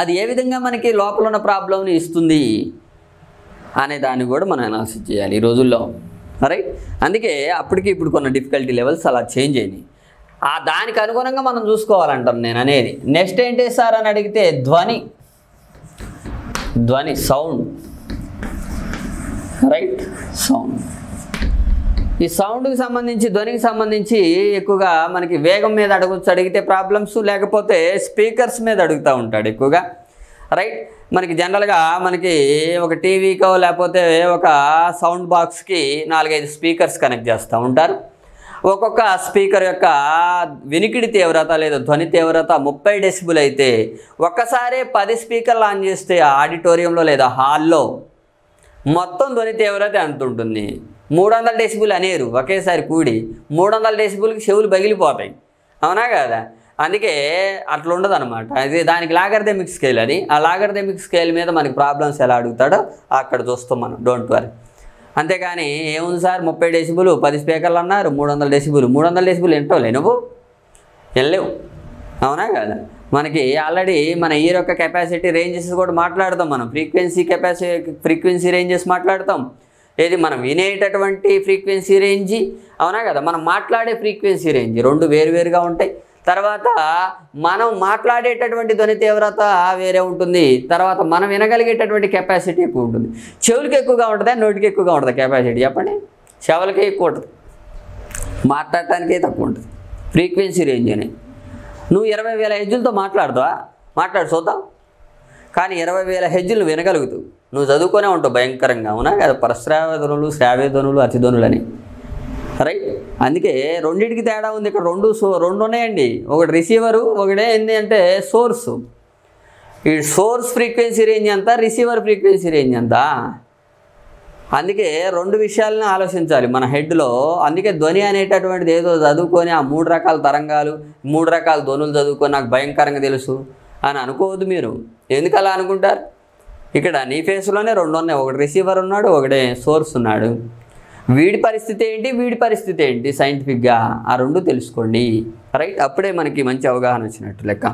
అది ఏ విధంగా మనకి లోపల ఉన్న ప్రాబ్లంని ఇస్తుంది అనే దాన్ని కూడా మనం అనాలిసిస్ చేయాలి ఈ రోజుల్లో. రైట్. అందుకే అప్పటికి ఇప్పుడు కొన్ని డిఫికల్టీ లెవెల్స్ అలా చేంజ్ అయినాయి. దానికి అనుగుణంగా మనం చూసుకోవాలంటాను నేను అనేది. నెక్స్ట్ ఏంటి సార్ అని అడిగితే ధ్వని సౌండ్. రైట్. సౌండ్. ఈ సౌండ్కి సంబంధించి ధ్వనికి సంబంధించి ఎక్కువగా మనకి వేగం మీద అడిగితే ప్రాబ్లమ్స్, లేకపోతే స్పీకర్స్ మీద అడుగుతూ ఉంటాడు ఎక్కువగా. రైట్. మనకి జనరల్గా మనకి ఒక టీవీకో లేకపోతే ఒక సౌండ్ బాక్స్కి 4-5 స్పీకర్స్ కనెక్ట్ చేస్తూ ఉంటారు. ఒక్కొక్క స్పీకర్ యొక్క వినికిడి తీవ్రత లేదా ధ్వని తీవ్రత 30 డెసిబుల్ అయితే ఒక్కసారి 10 స్పీకర్లు ఆన్ చేస్తే ఆడిటోరియంలో లేదా హాల్లో మొత్తం ధ్వని తీవ్రత ఎంత ఉంటుంది? 300 డెసిబుల్ అనేరు ఒకేసారి కూడి. 300 డెసిబుల్కి చెవులు పగిలిపోతాయి. అవునా కదా? అందుకే అట్లా ఉండదు అనమాట. అది దానికి లాగరిథమిక్ స్కేల్. అది ఆ లాగరిథమిక్ స్కేల్ మీద మనకి ప్రాబ్లమ్స్ ఎలా అడుగుతాడో అక్కడ చూస్తాం మనం. Don't worry. అంతేగాని ఏముంది సార్ 30 డెసిబుల్ 10 స్పీకర్లు అన్నారు 300 డెసిబుల్ 300 డెసిబుల్ ఎంటోలే నువ్వు వెళ్ళలేవు. అవునా కదా? మనకి ఆల్రెడీ మన ఇయర్ యొక్క కెపాసిటీ రేంజెస్ కూడా మాట్లాడతాం మనం. ఫ్రీక్వెన్సీ రేంజెస్ మాట్లాడతాం. ఏది మనం వినేటటువంటి ఫ్రీక్వెన్సీ రేంజ్, అవునా కదా, మనం మాట్లాడే ఫ్రీక్వెన్సీ రేంజ్ రెండు వేరువేరుగా ఉంటాయి. తర్వాత మనం మాట్లాడేటటువంటి ధ్వని తీవ్రత వేరే ఉంటుంది. తర్వాత మనం వినగలిగేటటువంటి కెపాసిటీ ఎక్కువ ఉంటుంది. చెవులకి ఎక్కువగా ఉంటుందా నోటికి ఎక్కువగా ఉంటుందా కెపాసిటీ చెప్పండి? చెవులకే ఎక్కువ ఉంటుంది, మాట్లాడటానికే తక్కువ ఉంటుంది ఫ్రీక్వెన్సీ రేంజ్ అని. నువ్వు 20,000 హెజ్జులతో మాట్లాడు చూద్దాం. కానీ 20,000 హెజ్జులు వినగలుగుతావు. నువ్వు చదువుకొనే ఉంటావు భయంకరంగా. అవునా కదా? పరశ్రావ్య ధ్వనులు, శ్రావ్య ధ్వనులు, అతిధ్వనులు అని. రైట్. అందుకే రెండింటికి తేడా ఉంది. ఇక్కడ రెండు ఉన్నాయండి. ఒకటి రిసీవరు, ఒకటే ఏంటి అంటే సోర్సు. ఈ సోర్స్ ఫ్రీక్వెన్సీ రేంజ్ ఎంత, రిసీవర్ ఫ్రీక్వెన్సీ రేంజ్ ఎంత. అందుకే రెండు విషయాలను ఆలోచించాలి మన హెడ్లో. అందుకే ధ్వని అనేటటువంటిది ఏదో చదువుకొని ఆ 3 రకాల తరంగాలు 3 రకాల ధ్వనులు చదువుకొని నాకు భయంకరంగా తెలుసు అని అనుకోవద్దు మీరు. ఎందుకు అలా అనుకుంటారు? ఇక్కడ నీ ఫేస్లోనే 2 ఉన్నాయి. ఒకటి రిసీవర్ ఉన్నాడు, ఒకటే సోర్స్ ఉన్నాడు. వీడి పరిస్థితి ఏంటి సైంటిఫిక్గా ఆ 2 తెలుసుకోండి. రైట్. అప్పుడే మనకి మంచి అవగాహన వచ్చినట్టు లెక్క.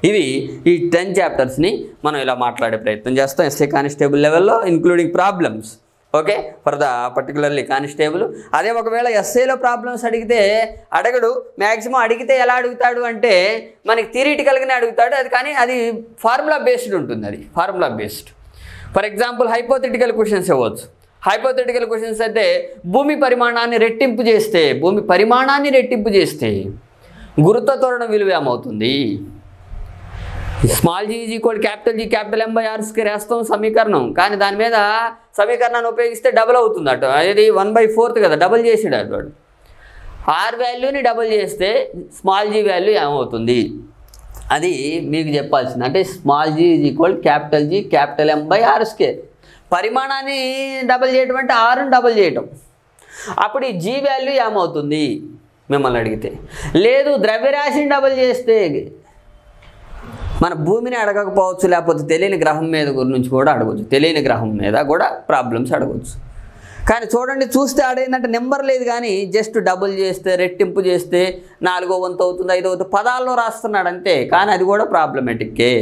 ఇవి ఈ 10 చాప్టర్స్ని మనం ఇలా మాట్లాడే ప్రయత్నం చేస్తాం ఎస్ఐ కానిస్టేబుల్ లెవెల్లో, including problems. Okay, for the particularly constable. అదే ఒకవేళ ఎస్ఐలో ప్రాబ్లమ్స్ అడగడు. మ్యాక్సిమం అడిగితే ఎలా అడుగుతాడు అంటే మనకి థియరిటికల్గానే అడుగుతాడు. అది కానీ అది ఫార్ములా బేస్డ్ ఉంటుంది. అది formula based. For example hypothetical questions ఇవ్వచ్చు. హైపోథెటికల్ క్వశ్చన్స్ అయితే భూమి పరిమాణాన్ని రెట్టింపు చేస్తే గురుత్వ త్వరణం విలువ ఏమవుతుంది? Small g is equal capital G capital M by R square వేస్తాం సమీకరణం. కానీ దాని మీద సమీకరణాన్ని ఉపయోగిస్తే డబుల్ అవుతుంది అటు. అది 1/4 కదా, డబుల్ చేసాడు అటు. R వాల్యూని డబుల్ చేస్తే స్మాల్ g వాల్యూ ఏమవుతుంది అది మీకు చెప్పాల్సింది. అంటే small g is equal capital G capital M by R square. పరిమాణాన్ని డబుల్ చేయటం అంటే ఆర్ని డబుల్ చేయటం. అప్పుడు ఈ G వాల్యూ ఏమవుతుంది మిమ్మల్ని అడిగితే. లేదు ద్రవ్యరాశిని డబుల్ చేస్తే మన భూమిని అడగకపోవచ్చు, లేకపోతే తెలియని గ్రహం మీద గురించి కూడా అడగవచ్చు. తెలియని గ్రహం మీద కూడా ప్రాబ్లమ్స్ అడగవచ్చు. కానీ చూడండి, చూస్తే ఆడేందంటే నెంబర్ లేదు కానీ జస్ట్ డబుల్ చేస్తే రెట్టింపు చేస్తే 4వ వంతు అవుతుంది 5వ వంతు పదాల్లో రాస్తున్నాడు అంతే. కానీ అది కూడా ప్రాబ్లమేటిక్కే.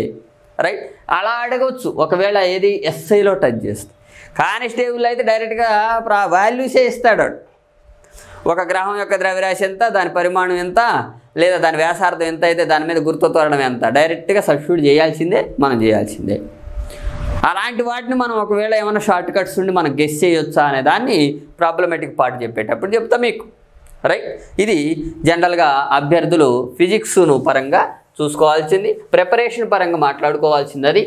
రైట్. అలా అడగవచ్చు ఒకవేళ ఏది ఎస్ఐలో టచ్ చేస్తే. కానిస్టేబుల్ అయితే డైరెక్ట్గా వాల్యూసే ఇస్తాడు. ఒక గ్రహం యొక్క ద్రవ్యరాశి ఎంత, దాని పరిమాణం ఎంత, లేదా దాని వ్యాసార్థం ఎంత అయితే దాని మీద గురుత్వ త్వరణం ఎంత డైరెక్ట్గా సబ్స్టిట్యూట్ చేయాల్సిందే. అలాంటి వాటిని మనం ఒకవేళ ఏమైనా షార్ట్ కట్స్ ఉండి మనం గెస్ చేయొచ్చా అనే దాన్ని ప్రాబ్లమేటిక్ పార్ట్ చెప్పేటప్పుడు చెప్తా మీకు. రైట్. ఇది జనరల్గా అభ్యర్థులు ఫిజిక్స్ను పరంగా చూసుకోవాల్సింది, ప్రిపరేషన్ పరంగా మాట్లాడుకోవాల్సింది. అది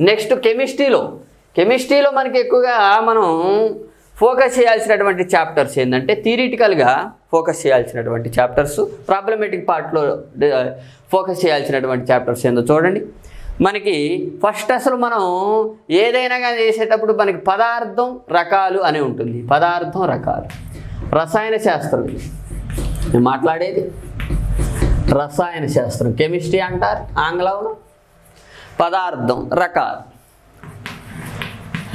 నెక్స్ట్ కెమిస్ట్రీలో మనకి ఎక్కువగా మనం ఫోకస్ చేయాల్సినటువంటి చాప్టర్స్ ఏంటంటే థియరిటికల్గా ఫోకస్ చేయాల్సినటువంటి చాప్టర్స్, ప్రాబ్లమేటిక్ పార్ట్లో ఫోకస్ చేయాల్సినటువంటి చాప్టర్స్ ఏందో చూడండి. మనకి ఫస్ట్ అసలు మనం ఏదైనా కానీ చేసేటప్పుడు మనకి పదార్థం రకాలు అని ఉంటుంది. పదార్థం రకాలు రసాయన శాస్త్రం నేను మాట్లాడేది. రసాయన శాస్త్రం కెమిస్ట్రీ అంటారు ఆంగ్లంలో. పదార్థం రకాలు.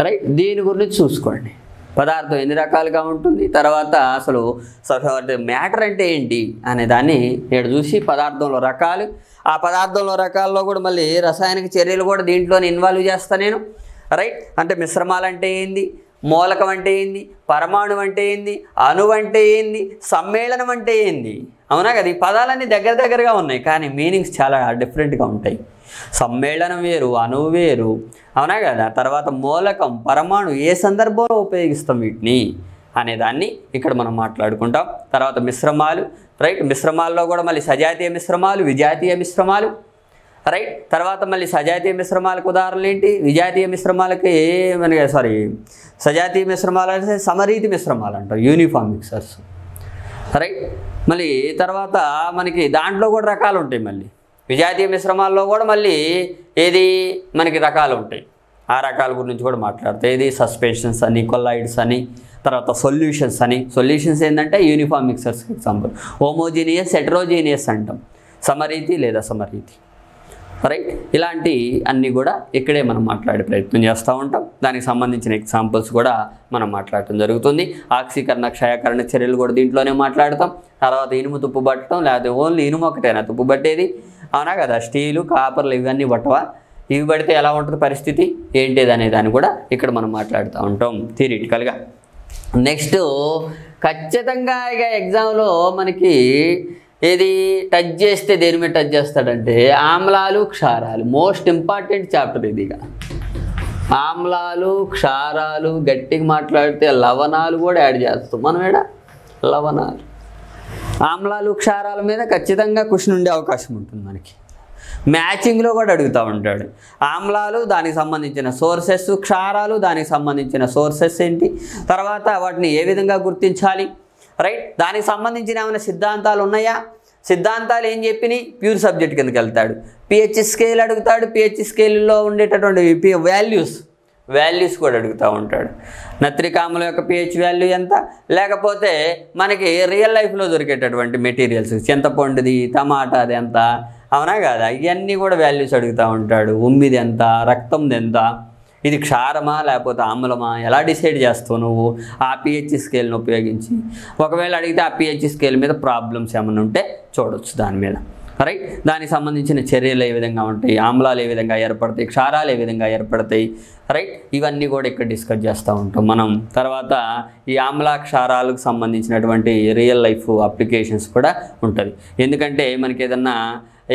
రైట్. దీని గురించి చూసుకోండి. పదార్థం ఎన్ని రకాలుగా ఉంటుంది, తర్వాత అసలు మ్యాటర్ అంటే ఏంటి అనే దాన్ని ఇక్కడ చూసి పదార్థంలో రకాలు, ఆ పదార్థంలో రకాల్లో కూడా మళ్ళీ రసాయనిక చర్యలు కూడా దీంట్లోనే ఇన్వాల్వ్ చేస్తాను నేను, రైట్. అంటే మిశ్రమాలు అంటే ఏంది, మూలకం అంటే ఏంది, పరమాణు అంటే ఏంది, అణువు అంటే ఏంది, సమ్మేళనం అంటే ఏంది, అవునా కదా. ఈ పదాలన్నీ దగ్గరగా ఉన్నాయి కానీ మీనింగ్స్ చాలా డిఫరెంట్గా ఉంటాయి. సమ్మేళనం వేరు, అణువు వేరు, అవునా కదా. తర్వాత మూలకం, పరమాణు ఏ సందర్భంలో ఉపయోగిస్తాం వీటిని అనేదాన్ని ఇక్కడ మనం మాట్లాడుకుంటాం. తర్వాత మిశ్రమాలు, రైట్. మిశ్రమాల్లో కూడా మళ్ళీ సజాతీయ మిశ్రమాలు, విజాతీయ మిశ్రమాలు, రైట్. తర్వాత మళ్ళీ సజాతీయ మిశ్రమాలకు ఉదాహరణలు ఏంటి, విజాతీయ మిశ్రమాలకి సజాతీయ మిశ్రమాలు అంటే సమరీతి మిశ్రమాలు అంటారు, యూనిఫామ్ మిక్సర్స్, రైట్. మళ్ళీ తర్వాత మనకి దాంట్లో కూడా రకాలు ఉంటాయి. మళ్ళీ విజాతీయ మిశ్రమాల్లో కూడా మళ్ళీ ఏది మనకి రకాలు ఉంటాయి, ఆ రకాల గురించి కూడా మాట్లాడతాయి. ఏది సస్పెన్షన్స్ అని, కొల్లాయిడ్స్ అని, తర్వాత సొల్యూషన్స్ అని. సొల్యూషన్స్ ఏంటంటే uniform mixers example. Homogeneous, heterogeneous అంటాం, సమరీతి లేదా సమరీతి, రైట్. ఇలాంటి అన్నీ కూడా ఇక్కడే మనం మాట్లాడే ప్రయత్నం చేస్తూ ఉంటాం. దానికి సంబంధించిన ఎగ్జాంపుల్స్ కూడా మనం మాట్లాడటం జరుగుతుంది. ఆక్సీకరణ, క్షయకరణ చర్యలు కూడా దీంట్లోనే మాట్లాడతాం. తర్వాత ఇనుము తుప్పు పట్టడం, లేకపోతే ఓన్లీ ఇనుము ఒకటేనా తుప్పు పట్టేది, అవునా కదా. స్టీలు, కాపర్లు ఇవన్నీ పట్టవా, ఇవి పడితే ఎలా ఉంటుంది పరిస్థితి ఏంటిది అనే దాన్ని కూడా ఇక్కడ మనం మాట్లాడుతూ ఉంటాం థియరిటికల్గా. నెక్స్ట్ ఖచ్చితంగా ఇక ఎగ్జామ్లో మనకి ఏది టచ్ చేస్తే దేని మీద టచ్ చేస్తాడంటే ఆమ్లాలు, క్షారాలు. మోస్ట్ ఇంపార్టెంట్ చాప్టర్ ఇది. ఇక ఆమ్లాలు, క్షారాలు, గట్టిగా మాట్లాడితే లవణాలు కూడా యాడ్ చేస్తాం మనం. ఇక్కడ లవణాలు, ఆమ్లాలు, క్షారాల మీద ఖచ్చితంగా క్వశ్చన్ ఉండే అవకాశం ఉంటుంది మనకి. మ్యాచింగ్లో కూడా అడుగుతూ ఉంటాడు. ఆమ్లాలు దానికి సంబంధించిన సోర్సెస్, క్షారాలు దానికి సంబంధించిన సోర్సెస్ ఏంటి, తర్వాత వాటిని ఏ విధంగా గుర్తించాలి, రైట్. దానికి సంబంధించిన ఏమైనా సిద్ధాంతాలు ఉన్నాయా, సిద్ధాంతాలు ఏం చెప్పినాయి, ప్యూర్ సబ్జెక్ట్ కిందకి వెళ్తాడు. పిహెచ్ స్కేల్ అడుగుతాడు, పిహెచ్ స్కేల్లో ఉండేటటువంటి వాల్యూస్ కూడా అడుగుతూ ఉంటాడు. నత్రిక ఆమ్లం యొక్క పిహెచ్ వాల్యూ ఎంత, లేకపోతే మనకి రియల్ లైఫ్లో దొరికేటటువంటి మెటీరియల్స్ చింతపండుది, టమాటాది ఎంత, అవునా కదా. ఇవన్నీ కూడా వాల్యూస్ అడుగుతూ ఉంటాడు. ఉమ్మిది ఎంత, రక్తంది ఎంత, ఇది క్షారమా లేకపోతే ఆమ్లమా, ఎలా డిసైడ్ చేస్తావు నువ్వు ఆ పిహెచ్ స్కేల్ని ఉపయోగించి. ఒకవేళ అడిగితే ఆ పిహెచ్ స్కేల్ మీద ప్రాబ్లమ్స్ ఏమైనా ఉంటే చూడవచ్చు దాని మీద, రైట్. దానికి సంబంధించిన చర్యలు ఏ విధంగా ఉంటాయి, ఆమ్లాలు ఏ విధంగా ఏర్పడతాయి, క్షారాలు ఏ విధంగా ఏర్పడతాయి, రైట్. ఇవన్నీ కూడా ఇక్కడ డిస్కస్ చేస్తూ ఉంటాం మనం. తర్వాత ఈ ఆమ్ల క్షారాలకు సంబంధించినటువంటి రియల్ లైఫ్ అప్లికేషన్స్ కూడా ఉంటుంది. ఎందుకంటే మనకి ఏదన్నా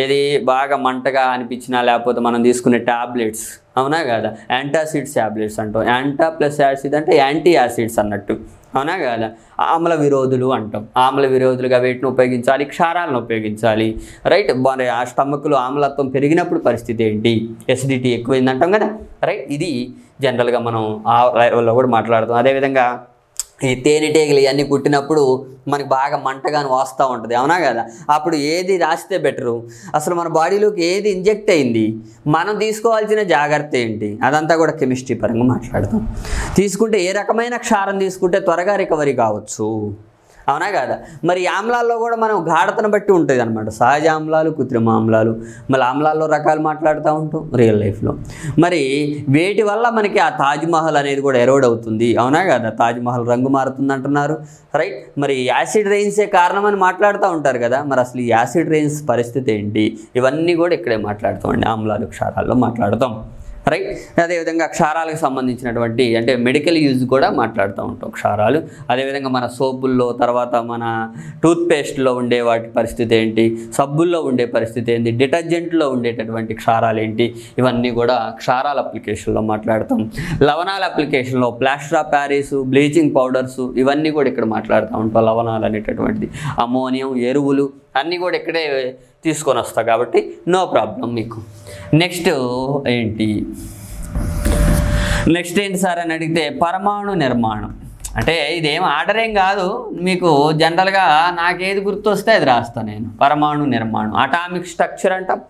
ఏది బాగా మంటగా అనిపించినా, లేకపోతే మనం తీసుకునే ట్యాబ్లెట్స్, అవునా కదా, యాంటాసిడ్స్ ట్యాబ్లెట్స్ అంటాం. యాంటా ప్లస్ యాసిడ్ అంటే యాంటీ యాసిడ్స్ అన్నట్టు, అవునా కదా. ఆమ్ల విరోధులు అంటాం. ఆమ్ల విరోధులుగా వేటిని ఉపయోగించాలి, క్షారాలను ఉపయోగించాలి, రైట్. మరి ఆ స్టమక్లో ఆమ్లత్వం పెరిగినప్పుడు పరిస్థితి ఏంటి, ఎసిడిటీ ఎక్కువైంది అంటాం కదా, రైట్. ఇది జనరల్గా మనం ఆ లెవెల్లో కూడా మాట్లాడుతాం. అదేవిధంగా ఈ తేనెటీగలు ఇవన్నీ కుట్టినప్పుడు మనకి బాగా మంటగాని వస్తూ ఉంటుంది, అవునా కదా. అప్పుడు ఏది రాస్తే బెటరు, అసలు మన బాడీలోకి ఏది ఇంజెక్ట్ అయింది, మనం తీసుకోవాల్సిన జాగ్రత్త ఏంటి, అదంతా కూడా కెమిస్ట్రీ పరంగా మాట్లాడతాం. తీసుకుంటే ఏ రకమైన క్షారం తీసుకుంటే త్వరగా రికవరీ కావచ్చు, అవునా కదా. మరి ఆమ్లాల్లో కూడా మనం గాఢతను బట్టి ఉంటుంది అనమాట. సహజ ఆమ్లాలు, కృత్రిమ ఆమ్లాలు, మళ్ళీ ఆమ్లాల్లో రకాలు మాట్లాడుతూ ఉంటాం రియల్ లైఫ్లో. మరి వేటి వల్ల మనకి ఆ తాజ్మహల్ అనేది కూడా ఎరోడ్ అవుతుంది, అవునా కదా. తాజ్మహల్ రంగు మారుతుంది అంటున్నారు, రైట్. మరి యాసిడ్ రెయిన్సే కారణమని మాట్లాడుతూ ఉంటారు కదా. మరి అసలు ఈ యాసిడ్ రెయిన్స్ పరిస్థితి ఏంటి, ఇవన్నీ కూడా ఇక్కడే మాట్లాడుతామండి, ఆమ్లాలు క్షారాల్లో మాట్లాడుతాం, రైట్. అదేవిధంగా క్షారాలకు సంబంధించినటువంటి అంటే మెడికల్ యూజ్ కూడా మాట్లాడుతూ ఉంటాం క్షారాలు. అదేవిధంగా మన సోపుల్లో, తర్వాత మన టూత్పేస్ట్లో ఉండే వాటి పరిస్థితి ఏంటి, సబ్బుల్లో ఉండే పరిస్థితి ఏంటి, డిటర్జెంట్లో ఉండేటటువంటి క్షారాలు ఏంటి, ఇవన్నీ కూడా క్షారాల అప్లికేషన్లో మాట్లాడతాం. లవణాల అప్లికేషన్లో plaster of Paris, bleaching powders, ఇవన్నీ కూడా ఇక్కడ మాట్లాడుతూ ఉంటాం. లవణాలు అనేటటువంటిది, అమోనియం, ఎరువులు అన్నీ కూడా ఇక్కడే తీసుకొని వస్తా కాబట్టి నో ప్రాబ్లం మీకు. నెక్స్ట్ ఏంటి సార్ అని అడిగితే పరమాణు నిర్మాణం. అంటే ఇదేం ఆర్డర్ ఏం కాదు, మీకు జనరల్గా నాకేది గుర్తొస్తే అది రాస్తాను నేను. పరమాణు నిర్మాణం, అటామిక్ స్ట్రక్చర్ అంటాం.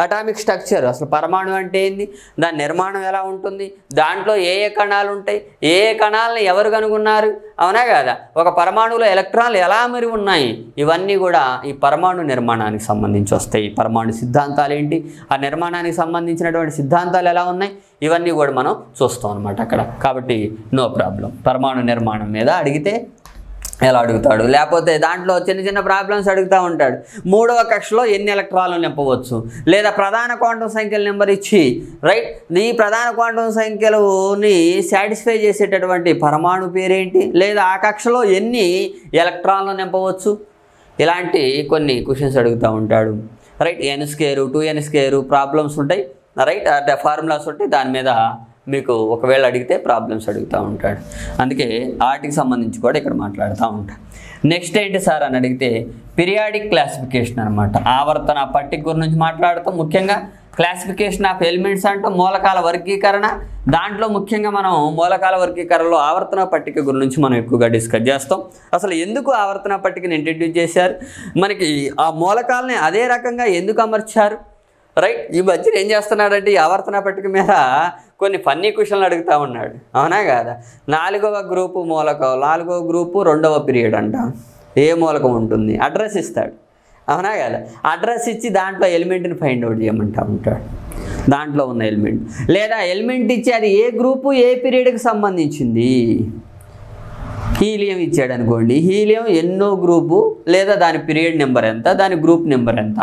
అటామిక్ స్ట్రక్చర్ అసలు పరమాణు అంటే ఏంది, దాని నిర్మాణం ఎలా ఉంటుంది, దాంట్లో ఏ ఏ కణాలు ఉంటాయి, ఏ ఏ కణాలను ఎవరు కనుగొన్నారు అవునా కదా, ఒక పరమాణువులో ఎలక్ట్రాన్లు ఎలా మరి ఉన్నాయి, ఇవన్నీ కూడా ఈ పరమాణు నిర్మాణానికి సంబంధించి వస్తాయి. పరమాణు సిద్ధాంతాలు ఏంటి, ఆ నిర్మాణానికి సంబంధించినటువంటి సిద్ధాంతాలు ఎలా ఉన్నాయి, ఇవన్నీ కూడా మనం చూస్తాం అనమాట అక్కడ. కాబట్టి నో ప్రాబ్లం. పరమాణు నిర్మాణం మీద అడిగితే ఎలా అడుగుతాడు, లేకపోతే దాంట్లో చిన్న చిన్న ప్రాబ్లమ్స్ అడుగుతూ ఉంటాడు. 3వ కక్షలో ఎన్ని ఎలక్ట్రాన్లు నింపవచ్చు, లేదా ప్రధాన క్వాంటం సంఖ్యల నెంబర్ ఇచ్చి రైట్ ఈ ప్రధాన క్వాంటం సంఖ్యలని సాటిస్ఫై చేసేటటువంటి పరమాణు పేరేంటి, లేదా ఆ కక్షలో ఎన్ని ఎలక్ట్రాన్లు నింపవచ్చు, ఇలాంటి కొన్ని క్వశ్చన్స్ అడుగుతూ ఉంటాడు. రైట్ n² 2n² ప్రాబ్లమ్స్ ఉంటాయి. రైట్ అంటే ఫార్ములాస్ ఉంటాయి, దాని మీద మీకు ఒకవేళ అడిగితే ప్రాబ్లమ్స్ అడుగుతూ ఉంటాడు. అందుకే వాటికి సంబంధించి కూడా ఇక్కడ మాట్లాడుతూ ఉంటాడు. నెక్స్ట్ ఏంటి సార్ అని అడిగితే పీరియాడిక్ క్లాసిఫికేషన్ అనమాట. ఆవర్తన పట్టిక గురించి మాట్లాడుతాం. ముఖ్యంగా క్లాసిఫికేషన్ ఆఫ్ ఎలిమెంట్స్ అంటూ మూలకాల వర్గీకరణ, దాంట్లో ముఖ్యంగా మనం మూలకాల వర్గీకరణలో ఆవర్తన పట్టిక గురించి మనం ఎక్కువగా డిస్కస్ చేస్తాం. అసలు ఎందుకు ఆవర్తన పట్టికని ఇంట్రడ్యూస్ చేశారు, మనకి ఆ మూలకాలని అదే రకంగా ఎందుకు అమర్చారు, రైట్ ఈ మధ్యన ఏం చేస్తున్నాడంటే ఈ ఆవర్తన పట్టిక మీద కొన్ని ఫన్నీ క్వశ్చన్లు అడుగుతూ ఉన్నాడు. అవునా కాదా, 4వ గ్రూపు మూలకం, 4వ గ్రూపు 2వ పీరియడ్ అంట, ఏ మూలకం ఉంటుంది, అడ్రస్ ఇస్తాడు. అవునా కదా, అడ్రస్ ఇచ్చి దాంట్లో ఎలిమెంట్ని ఫైండ్ అవుట్ చేయమంటా ఉంటాడు, దాంట్లో ఉన్న ఎలిమెంట్, లేదా ఎలిమెంట్ ఇచ్చి అది ఏ గ్రూపు ఏ పీరియడ్కి సంబంధించింది. హీలియం ఇచ్చాడు అనుకోండి, హీలియం ఎన్నో గ్రూపు, లేదా దాని పీరియడ్ నెంబర్ ఎంత, దాని గ్రూప్ నెంబర్ ఎంత,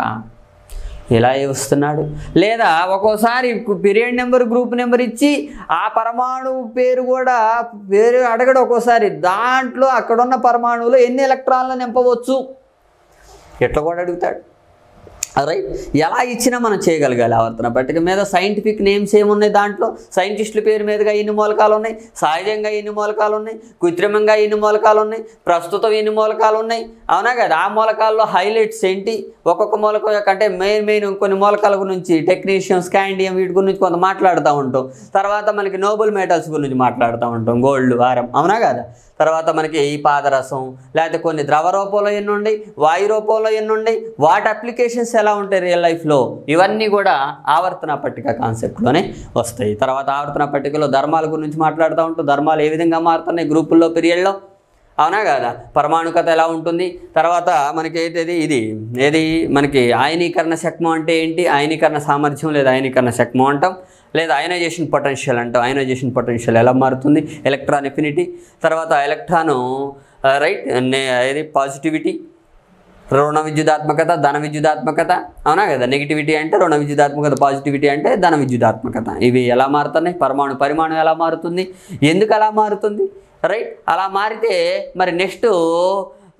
ఇలా వస్తున్నాడు. లేదా ఒక్కోసారి పీరియడ్ నెంబర్ గ్రూప్ నెంబర్ ఇచ్చి ఆ పరమాణు పేరు కూడా పేరు అడగడు. ఒక్కోసారి దాంట్లో అక్కడున్న పరమాణువులో ఎన్ని ఎలక్ట్రాన్లు నింపవచ్చు ఎట్లా కూడా అడుగుతాడు. రైట్ ఎలా ఇచ్చినా మనం చేయగలగాలి. ఆవర్తన పట్టిక మీద సైంటిఫిక్ నేమ్స్ ఏమున్నాయి, దాంట్లో సైంటిస్టుల పేరు మీదుగా ఎన్ని మూలకాలు ఉన్నాయి, సహజంగా ఎన్ని మూలకాలు ఉన్నాయి, కృత్రిమంగా ఎన్ని మూలకాలు ఉన్నాయి, ప్రస్తుతం ఎన్ని మూలకాలు ఉన్నాయి. అవునా కదా, ఆ మూలకాల్లో హైలైట్స్ ఏంటి, ఒక్కొక్క మూలకం యొక్క అంటే మెయిన్ కొన్ని మూలకాల గురించి టెక్నీషియం, స్కాండియం వీటి గురించి కొంత మాట్లాడుతూ ఉంటాం. తర్వాత మనకి నోబెల్ మెటల్స్ గురించి మాట్లాడుతూ ఉంటాం, గోల్డ్, వారం. అవునా కదా, తర్వాత మనకి ఈ పాదరసం, లేకపోతే కొన్ని ద్రవ రూపంలో ఎన్ని ఉన్నాయి, వాయు రూపంలో ఎన్ని ఉన్నాయి, వాటి అప్లికేషన్స్ ఎలా ఉంటాయి రియల్ లైఫ్లో, ఇవన్నీ కూడా ఆవర్తన పట్టిక కాన్సెప్ట్లోనే వస్తాయి. తర్వాత ఆవర్తన పట్టికలో ధర్మాల గురించి మాట్లాడుతూ ఉంటాం, ధర్మాలు ఏ విధంగా మారుతున్నాయి గ్రూపుల్లో పీరియడ్లో. అవునా కదా, పరమాణుకత ఎలా ఉంటుంది. తర్వాత మనకి ఏది మనకి ఆయనీకరణ శక్మం అంటే ఏంటి, ఆయనీకరణ సామర్థ్యం లేదా ఆయనీకరణ శక్మం అంటాం, లేదా అయనైజేషన్ పొటెన్షియల్ అంటాం. అయనైజేషన్ పొటెన్షియల్ ఎలా మారుతుంది, ఎలక్ట్రాన్ ఎఫినిటీ, తర్వాత ఎలక్ట్రాను రైట్ ఏది పాజిటివిటీ, రుణ విద్యుదాత్మకత, ధన విద్యుదాత్మకత. అవునా కదా, నెగిటివిటీ అంటే రుణ విద్యుదాత్మకత, పాజిటివిటీ అంటే ధన విద్యుదాత్మకత. ఇవి ఎలా మారుతున్నాయి, పరిమాణం ఎలా మారుతుంది, ఎందుకు అలా మారుతుంది, రైట్ అలా మారితే మరి నెక్స్ట్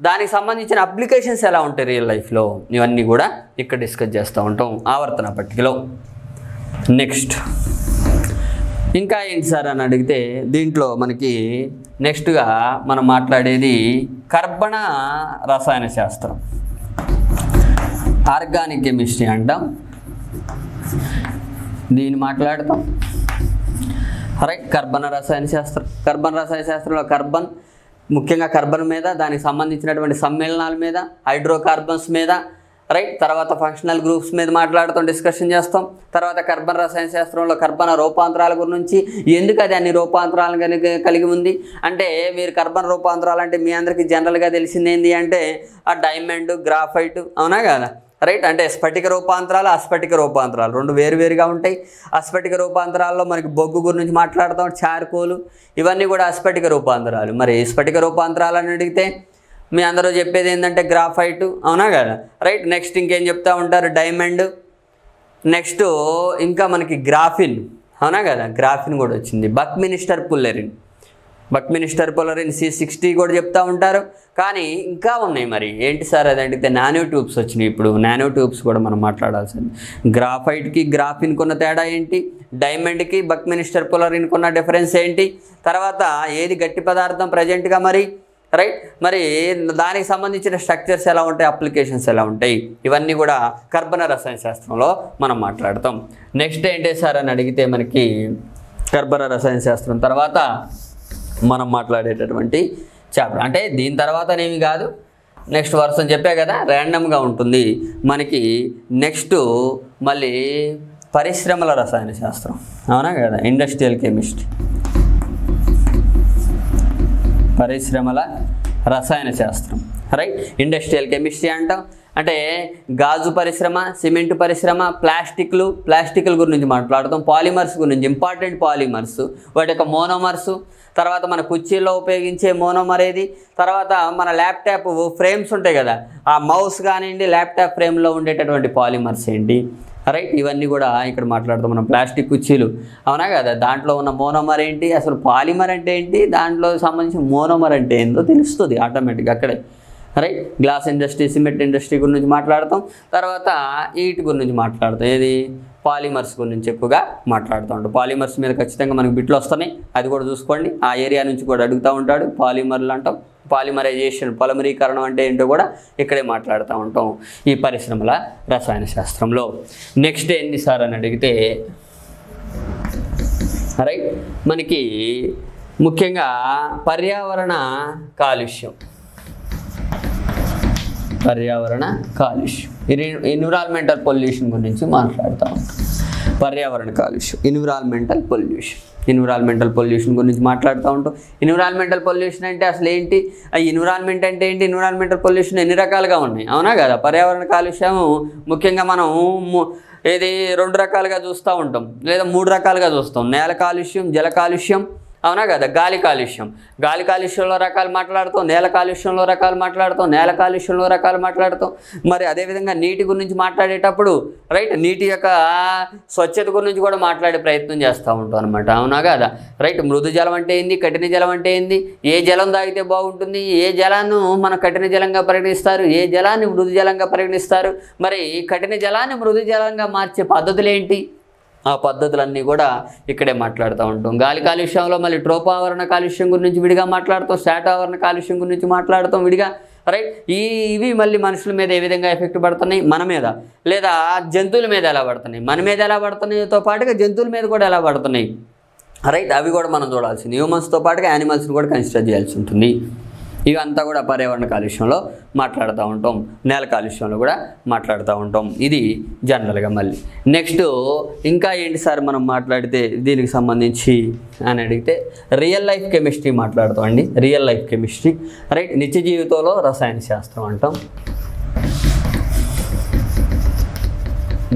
దానికి సంబంధించిన అప్లికేషన్స్ ఎలా ఉంటాయి రియల్ లైఫ్లో, ఇవన్నీ కూడా ఇక్కడ డిస్కస్ చేస్తూ ఉంటాం ఆవర్తన పట్టికలో. నెక్స్ట్ ఇంకా ఏంటి సార్ అని అడిగితే దీంట్లో మనకి నెక్స్ట్గా మనం మాట్లాడేది కర్బన రసాయన శాస్త్రం, ఆర్గానిక్ కెమిస్ట్రీ అంటాం, దీన్ని మాట్లాడతాం. రైట్ కర్బన రసాయన శాస్త్రం, కర్బన రసాయన శాస్త్రంలో కార్బన్, ముఖ్యంగా కార్బన్ మీద దానికి సంబంధించినటువంటి సమ్మేళనాల మీద, హైడ్రోకార్బన్స్ మీద, రైట్ తర్వాత ఫంక్షనల్ గ్రూప్స్ మీద మాట్లాడుతాం, డిస్కషన్ చేస్తాం. తర్వాత కర్బన రసాయన శాస్త్రంలో కర్బన రూపాంతరాల గురించి, ఎందుకు అది అన్ని రూపాంతరాలు కలిగి ఉంది అంటే, మీరు కర్బన రూపాంతరాలు అంటే మీ అందరికీ జనరల్గా తెలిసింది ఏంటి అంటే ఆ డైమండ్, గ్రాఫైట్. అవునా కదా, రైట్ అంటే స్ఫటిక రూపాంతరాలు, అస్ఫటిక రూపాంతరాలు రెండు వేరువేరుగా ఉంటాయి. అస్ఫటిక రూపాంతరాల్లో మనకి బొగ్గు గురించి మాట్లాడతాం, చార్కోలు, ఇవన్నీ కూడా అస్ఫటిక రూపాంతరాలు. మరి స్ఫటిక రూపాంతరాలు అని అడిగితే మీ అందరూ చెప్పేది ఏంటంటే గ్రాఫైట్. అవునా కదా, రైట్ నెక్స్ట్ ఇంకేం చెప్తూ ఉంటారు, డైమండ్, నెక్స్ట్ ఇంకా మనకి గ్రాఫిన్. అవునా కదా, గ్రాఫిన్ కూడా వచ్చింది. బక్మినిస్టర్ పుల్లెరిన్, బక్మినిస్టర్ పుల్లెరిన్ C60 కూడా చెప్తూ ఉంటారు. కానీ ఇంకా ఉన్నాయి, మరి ఏంటి సార్ అది అడిగితే నానో ట్యూబ్స్ వచ్చినాయి. ఇప్పుడు నానో ట్యూబ్స్ కూడా మనం మాట్లాడాల్సింది. గ్రాఫైట్కి గ్రాఫిన్కి ఉన్న తేడా ఏంటి, డైమండ్కి బక్మినిస్టర్ పుల్లెరిన్కి ఉన్న డిఫరెన్స్ ఏంటి, తర్వాత ఏది గట్టి పదార్థం ప్రజెంట్గా మరి, రైట్ మరి దానికి సంబంధించిన స్ట్రక్చర్స్ ఎలా ఉంటాయి, అప్లికేషన్స్ ఎలా ఉంటాయి, ఇవన్నీ కూడా కర్బన రసాయన శాస్త్రంలో మనం మాట్లాడతాం. నెక్స్ట్ ఏంటి సార్ అని అడిగితే మనకి కర్బన రసాయన శాస్త్రం తర్వాత మనం మాట్లాడేటటువంటి చాప్టర్ అంటే దీని తర్వాతనేమి కాదు, నెక్స్ట్ వర్షం చెప్పా కదా ర్యాండమ్గా ఉంటుంది మనకి. నెక్స్ట్ మళ్ళీ పరిశ్రమల రసాయన శాస్త్రం. అవునా కదా, ఇండస్ట్రియల్ కెమిస్ట్రీ. పరిశ్రమల రసాయన శాస్త్రం, రైట్. ఇండస్ట్రియల్ కెమిస్ట్రీ అంటాం. అంటే గాజు పరిశ్రమ, సిమెంట్ పరిశ్రమ, ప్లాస్టిక్ల గురించి మాట్లాడతాం. పాలిమర్స్ గురించి, ఇంపార్టెంట్ పాలిమర్స్, వాటి యొక్క మోనోమర్స్, తర్వాత మన కుర్చీల్లో ఉపయోగించే మోనోమర్ ఏది, తర్వాత మన ల్యాప్టాప్ ఫ్రేమ్స్ ఉంటాయి కదా, ఆ మౌస్ కానివ్వండి, ల్యాప్టాప్ ఫ్రేమ్లో ఉండేటటువంటి పాలిమర్స్ ఏంటి, రైట్. ఇవన్నీ కూడా ఇక్కడ మాట్లాడుతాం మనం. ప్లాస్టిక్ కుర్చీలు, అవునా కదా, దాంట్లో ఉన్న మోనోమర్ ఏంటి, అసలు పాలిమర్ అంటే ఏంటి, దాంట్లో సంబంధించిన మోనోమర్ అంటే ఏందో తెలుస్తుంది ఆటోమేటిక్గా అక్కడే, right. Glass industry, cement industry గురించి మాట్లాడతాం. తర్వాత వీటి గురించి మాట్లాడతాం, ఏది, పాలిమర్స్ గురించి ఎక్కువగా మాట్లాడుతూ ఉంటాం. పాలిమర్స్ మీద ఖచ్చితంగా మనకు బిట్లు వస్తున్నాయి, అది కూడా చూసుకోండి. ఆ ఏరియా నుంచి కూడా అడుగుతూ ఉంటాడు. పాలిమర్లు అంటాం, పాలిమరైజేషన్, పొలిమరీకరణం అంటే ఏంటో కూడా ఇక్కడే మాట్లాడుతూ ఉంటాం ఈ పరిశ్రమల రసాయన శాస్త్రంలో. నెక్స్ట్ ఏంటి సార్ అని అడిగితే, రైట్, మనకి ముఖ్యంగా పర్యావరణ కాలుష్యం, ఎన్విరాన్మెంటల్ పొల్యూషన్ గురించి మాట్లాడుతూ ఉంటాం. పర్యావరణ కాలుష్యం, ఎన్విరాన్మెంటల్ పొల్యూషన్ గురించి మాట్లాడుతూ ఉంటాం. ఎన్విరాన్మెంటల్ పొల్యూషన్ అంటే అసలు ఏంటి, ఎన్విరాన్మెంట్ అంటే ఏంటి, ఎన్విరాన్మెంటల్ పొల్యూషన్ ఎన్ని రకాలుగా ఉన్నాయి, అవునా కదా. పర్యావరణ కాలుష్యం ముఖ్యంగా మనం ఏది 2 రకాలుగా చూస్తూ ఉంటాం, లేదా 3 రకాలుగా చూస్తాం. నేల కాలుష్యం, జల కాలుష్యం, అవునా కదా. గాలి కాలుష్యంలో రకాలు మాట్లాడుతాం, నేల కాలుష్యంలో రకాలు మాట్లాడుతాం. మరి అదేవిధంగా నీటి గురించి మాట్లాడేటప్పుడు, రైట్, నీటి యొక్క స్వచ్ఛత గురించి కూడా మాట్లాడే ప్రయత్నం చేస్తూ ఉంటాం అనమాట, అవునా కదా, రైట్. మృదు జలం అంటే ఏంది, కఠిన జలం అంటే ఏంది, ఏ జలం తాగితే బాగుంటుంది, ఏ జలాన్ని మన కఠిన జలంగా పరిగణిస్తారు, ఏ జలాన్ని మృదు జలంగా పరిగణిస్తారు, మరి కఠిన జలాన్ని మృదు జలంగా మార్చే పద్ధతులు ఏంటి, ఆ పద్ధతులన్నీ కూడా ఇక్కడే మాట్లాడుతూ ఉంటాం. గాలి కాలుష్యంలో మళ్ళీ ట్రోపావరణ కాలుష్యం గురించి విడిగా మాట్లాడుతాం, శాటావరణ కాలుష్యం గురించి మాట్లాడుతాం విడిగా, రైట్. ఇవి మళ్ళీ మనుషుల మీద ఏ విధంగా ఎఫెక్ట్ పడుతున్నాయి, మన మీద, లేదా జంతువుల మీద ఎలా పడుతున్నాయి, మన మీద ఎలా పడుతున్నాయితో పాటుగా జంతువుల మీద కూడా ఎలా పడుతున్నాయి, రైట్. అవి కూడా మనం చూడాల్సింది. హ్యూమన్స్తో పాటుగా యానిమల్స్ని కూడా కన్సిడర్ చేయాల్సి ఉంటుంది. ఇవంతా కూడా పర్యావరణ కాలుష్యంలో మాట్లాడుతూ ఉంటాం, నేల కాలుష్యంలో కూడా మాట్లాడుతూ ఉంటాం. ఇది జనరల్గా. మళ్ళీ నెక్స్ట్ ఇంకా ఏంటి సార్ మనం మాట్లాడితే దీనికి సంబంధించి అని అడిగితే రియల్ లైఫ్ కెమిస్ట్రీ మాట్లాడుతాం అండి. Real life chemistry, right. నిత్య జీవితంలో రసాయన శాస్త్రం అంటాం.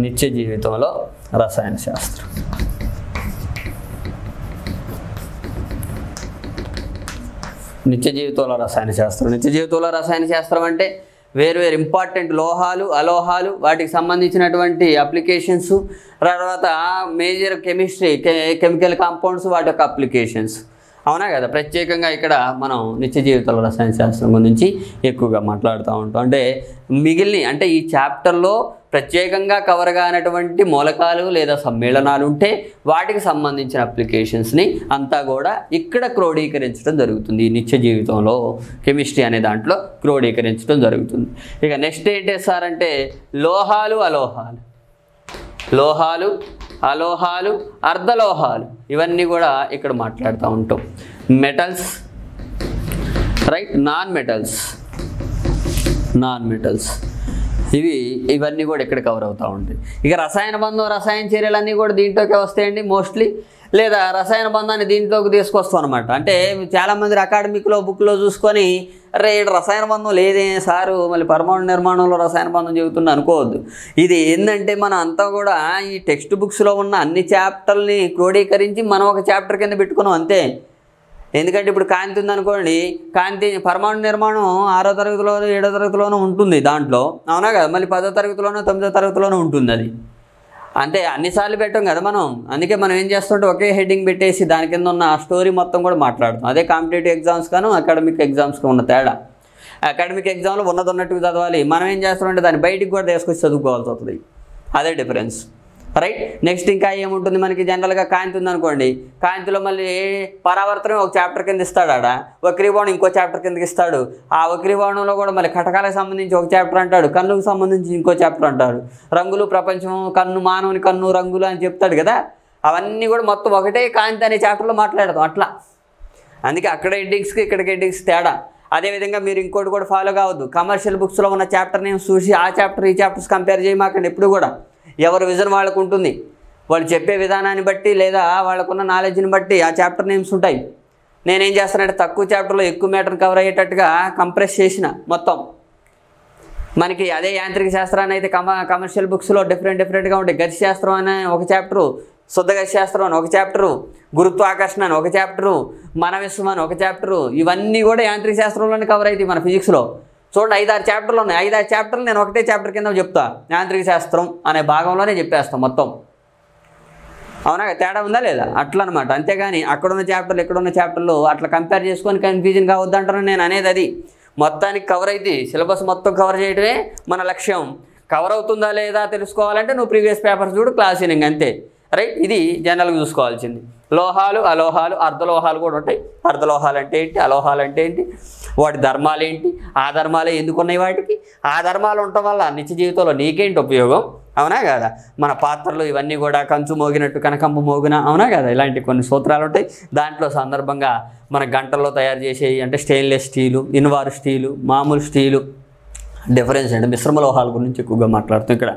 నిత్య జీవితంలో రసాయన శాస్త్రం, నిత్య జీవితంలో రసాయన శాస్త్రం అంటే వేరు ఇంపార్టెంట్ లోహాలు, అలోహాలు, వాటికి సంబంధించినటువంటి అప్లికేషన్స్, తర్వాత మేజర్ కెమికల్ కాంపౌండ్స్, వాటి యొక్క అప్లికేషన్స్, అవునా కదా. ప్రత్యేకంగా ఇక్కడ మనం నిత్య జీవితంలో రసాయన శాస్త్రం గురించి ఎక్కువగా మాట్లాడుతూ ఉంటాం. అంటే అంటే ఈ చాప్టర్లో ప్రత్యేకంగా కవర్ కానటువంటి మూలకాలు లేదా సమ్మేళనాలు ఉంటే వాటికి సంబంధించిన అప్లికేషన్స్ని అంతా కూడా ఇక్కడ క్రోడీకరించడం జరుగుతుంది. నిత్య జీవితంలో కెమిస్ట్రీ అనే దాంట్లో క్రోడీకరించడం జరుగుతుంది. ఇక నెక్స్ట్ ఏంటి సార్ అంటే లోహాలు, అలోహాలు, అర్ధలోహాలు, ఇవన్నీ కూడా ఇక్కడ మాట్లాడుతూ ఉంటాం. మెటల్స్, రైట్, నాన్ మెటల్స్, ఇవన్నీ కూడా ఇక్కడ కవర్ అవుతూ ఉంటాయి. ఇక రసాయన బంధం, రసాయన చర్యలన్నీ కూడా దీంట్లోకి వస్తాయండి మోస్ట్లీ, లేదా రసాయన బంధాన్ని దీంట్లోకి తీసుకొస్తాం అనమాట. అంటే చాలామంది అకాడమిక్లో బుక్లో చూసుకొని అరే రసాయన బంధం లేదే సారు, మళ్ళీ పరమాణు నిర్మాణంలో రసాయన బంధం చెబుతుంది అనుకోవద్దు. ఇది ఏంటంటే మనం అంతా కూడా ఈ టెక్స్ట్ బుక్స్లో ఉన్న అన్ని చాప్టర్ని క్రోడీకరించి మనం ఒక చాప్టర్ కింద పెట్టుకున్నాం అంతే. ఎందుకంటే ఇప్పుడు కాంతి ఉందనుకోండి, పరమాణు నిర్మాణం 6వ తరగతిలోనూ 7వ తరగతిలోనూ ఉంటుంది దాంట్లో, అవునా కదా. మళ్ళీ 10వ తరగతిలోనూ 9వ తరగతిలోనూ ఉంటుంది అది. అంటే అన్నిసార్లు పెట్టాం కదా మనం. అందుకే మనం ఏం చేస్తుంటే ఒకే హెడ్డింగ్ పెట్టేసి దాని కింద ఉన్న ఆ స్టోరీ మొత్తం కూడా మాట్లాడుతాం. అదే కాంపిటేటివ్ ఎగ్జామ్స్ కాను అకాడమిక్ ఎగ్జామ్స్కి ఉన్న తేడా. అకాడమిక్ ఎగ్జామ్లో ఉన్నట్టుగా చదవాలి, మనం ఏం చేస్తామంటే దాన్ని బయటికి కూడా తీసుకొచ్చి చదువుకోవాల్సి వస్తుంది. అదే డిఫరెన్స్, రైట్. నెక్స్ట్ ఇంకా ఏముంటుంది మనకి, జనరల్గా కాంతి ఉందనుకోండి, కాంతిలో మళ్ళీ పరావర్తనం ఒక చాప్టర్ కింద ఇస్తాడు, ఆడ వక్రీభవనం ఇంకో చాప్టర్ కిందకి ఇస్తాడు. ఆ వక్రీభవనంలో కూడా మళ్ళీ కటకాలకు సంబంధించి ఒక చాప్టర్ అంటాడు, కన్నుకు సంబంధించి ఇంకో చాప్టర్ అంటాడు, రంగులు, ప్రపంచం, కన్ను, మానవుని కన్ను, రంగులు అని చెప్తాడు కదా. అవన్నీ కూడా మొత్తం ఒకటే కాంతి అనే చాప్టర్లో మాట్లాడతాం అట్లా. అందుకే అక్కడ హెడ్డింగ్స్కి ఇక్కడికి హెడ్డింగ్స్ తేడా. అదేవిధంగా మీరు ఇంకోటి కూడా ఫాలో కావద్దు, కమర్షియల్ బుక్స్లో ఉన్న చాప్టర్ నేమ్స్ చూసి ఆ చాప్టర్ ఈ చాప్టర్స్ కంపేర్ చేయమాకండి ఎప్పుడు కూడా. ఎవరి విజన్ వాళ్ళకు ఉంటుంది, వాళ్ళు చెప్పే విధానాన్ని బట్టి లేదా వాళ్ళకున్న నాలెడ్జ్ని బట్టి ఆ చాప్టర్ నేమ్స్ ఉంటాయి. నేనేం చేస్తానంటే తక్కువ చాప్టర్లో ఎక్కువ మ్యాటర్ని కవర్ అయ్యేటట్టుగా కంప్రెస్ చేసిన మొత్తం. మనకి అదే యాంత్రిక శాస్త్రాన్ని అయితే కమర్షియల్ బుక్స్లో డిఫరెంట్గా ఉంటాయి. గతి శాస్త్రం అనే ఒక చాప్టరు, శుద్ధ గతి శాస్త్రం అని ఒక చాప్టరు, గురుత్వాకర్షణ అని ఒక చాప్టరు, మన విశ్వం అని ఒక చాప్టరు, ఇవన్నీ కూడా యాంత్రిక శాస్త్రంలోనే కవర్ అవుతాయి మన ఫిజిక్స్లో. చూడండి 5-6 చాప్టర్లు ఉన్నాయి. 5-6 చాప్టర్లు నేను ఒకటే చాప్టర్ కింద చెప్తా. యాంత్రిక శాస్త్రం అనే భాగంలోనే చెప్పేస్తాం మొత్తం. అవునా, తేడా ఉందా లేదా? అట్లా అనమాట. అంతేగాని అక్కడున్న చాప్టర్లు ఇక్కడున్న చాప్టర్లు అట్లా కంపేర్ చేసుకొని కన్ఫ్యూజన్ కావద్దంటాను నేను అనేది. అది మొత్తానికి కవర్ అయితే సిలబస్ మొత్తం కవర్ చేయడమే మన లక్ష్యం. కవర్ అవుతుందా లేదా తెలుసుకోవాలంటే నువ్వు ప్రీవియస్ పేపర్స్ చూడు, క్లాస్ వినింగ్, అంతే. రైట్, ఇది జనరల్గా చూసుకోవాల్సింది. లోహాలు, అలోహాలు, అర్ధలోహాలు కూడా ఉంటాయి. అర్ధలోహాలు అంటే ఏంటి, అలోహాలు అంటే ఏంటి, వాటి ధర్మాలు ఏంటి, ఆ ధర్మాలే ఎందుకున్నాయి వాటికి, ఆ ధర్మాలు ఉండటం వల్ల నిత్య జీవితంలో నీకేంటి ఉపయోగం, అవునా కదా? మన పాత్రలు ఇవన్నీ కూడా కంచు మోగినట్టు కనకంబు మోగిన, అవునా కదా? ఇలాంటి కొన్ని సూత్రాలు ఉంటాయి. దాంట్లో సందర్భంగా మన గంటల్లో తయారు చేసేవి అంటే స్టెయిన్లెస్ స్టీలు, ఇన్వార్ స్టీలు, మామూలు స్టీలు, డిఫరెన్స్ అంటే మిశ్రమ లోహాల గురించి ఎక్కువగా మాట్లాడుతాం ఇక్కడ.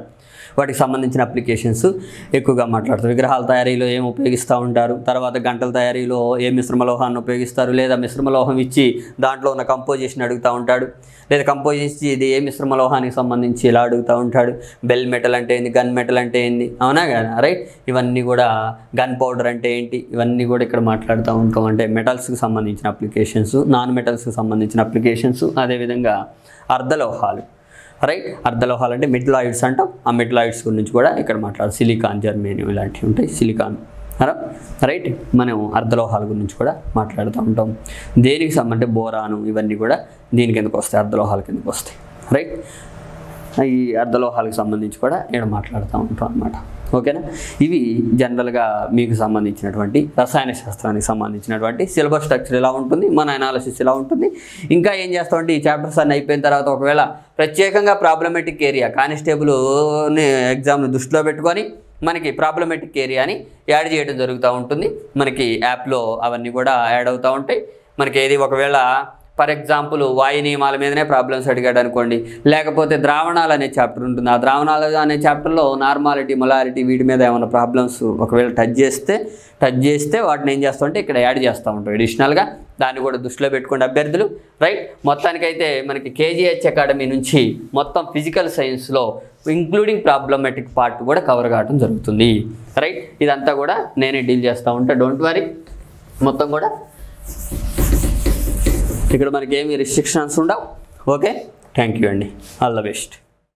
వాటికి సంబంధించిన అప్లికేషన్స్ ఎక్కువగా మాట్లాడుతారు. విగ్రహాల తయారీలో ఏం ఉపయోగిస్తూ ఉంటారు, తర్వాత గంటల తయారీలో ఏ మిశ్రమ లోహాన్ని ఉపయోగిస్తారు, లేదా మిశ్రమ లోహం ఇచ్చి దాంట్లో ఉన్న కంపోజిషన్ అడుగుతూ ఉంటాడు, లేదా కంపోజిషన్ ఇది ఏ మిశ్రమ లోహానికి సంబంధించి ఇలా అడుగుతూ ఉంటాడు. బెల్ మెటల్ అంటే ఏంది, గన్ మెటల్ అంటే ఏంది, అవునా కదా? రైట్, ఇవన్నీ కూడా గన్ పౌడర్ అంటే ఏంటి, ఇవన్నీ కూడా ఇక్కడ మాట్లాడుతూ ఉంటాం. అంటే మెటల్స్కి సంబంధించిన అప్లికేషన్స్, నాన్ మెటల్స్కి సంబంధించిన అప్లికేషన్స్, అదేవిధంగా అర్ధలోహాలు. రైట్, అర్ధలోహాలు అంటే మిడ్లాయిడ్స్ అంటాం. ఆ మిడ్లాయిడ్స్ గురించి కూడా ఇక్కడ మాట్లాడాలి. సిలికాన్, జర్మేనియం ఇలాంటివి ఉంటాయి, సిలికాన్. రైట్, మనం అర్ధలోహాల గురించి కూడా మాట్లాడుతూ ఉంటాం. దేనికి సంబంధించి బోరాను, ఇవన్నీ కూడా దీని కిందకు వస్తాయి, అర్ధలోహాల కిందకు వస్తాయి. రైట్, ఈ అర్ధలోహాలకు సంబంధించి కూడా ఇక్కడ మాట్లాడుతూ ఉంటాం అన్నమాట. ఓకేనా? ఇవి జనరల్గా మీకు సంబంధించినటువంటి రసాయన శాస్త్రానికి సంబంధించినటువంటి సిలబస్ స్ట్రక్చర్ ఎలా ఉంటుంది, మన అనాలిసిస్ ఎలా ఉంటుంది. ఇంకా ఏం చేస్తామంటే ఈ చాప్టర్స్ అన్నీ అయిపోయిన తర్వాత ఒకవేళ ప్రత్యేకంగా ప్రాబ్లమేటిక్ ఏరియా, కానిస్టేబుల్ ఎగ్జామ్ని దృష్టిలో పెట్టుకొని మనకి ప్రాబ్లమేటిక్ ఏరియాని యాడ్ చేయడం జరుగుతూ ఉంటుంది. మనకి యాప్లో అవన్నీ కూడా యాడ్ అవుతూ ఉంటాయి. మనకి ఏది ఒకవేళ ఫర్ ఎగ్జాంపుల్ వాయు నియమాల మీదనే ప్రాబ్లమ్స్ అడిగాడు అనుకోండి, లేకపోతే ద్రావణాలు అనే చాప్టర్ ఉంటుంది. ఆ ద్రావణాలు అనే చాప్టర్లో నార్మాలిటీ, మొలారిటీ వీటి మీద ఏమైనా ప్రాబ్లమ్స్ ఒకవేళ టచ్ చేస్తే వాటిని ఏం చేస్తామంటే ఇక్కడ యాడ్ చేస్తూ ఉంటాం అడిషనల్గా. దాన్ని కూడా దృష్టిలో పెట్టుకోండి అభ్యర్థులు. రైట్, మొత్తానికైతే మనకి KGH అకాడమీ నుంచి మొత్తం ఫిజికల్ సైన్స్లో ఇంక్లూడింగ్ ప్రాబ్లమేటిక్ పార్ట్ కూడా కవర్ కావడం జరుగుతుంది. రైట్, ఇదంతా కూడా నేనే డీల్ చేస్తూ ఉంటా, డోంట్ వరీ. మొత్తం కూడా ఇక్కడ మనకి ఏమి రిస్ట్రిక్షన్స్ ఉండవు. ఓకే, థ్యాంక్ యూ అండి, ఆల్ ద బెస్ట్.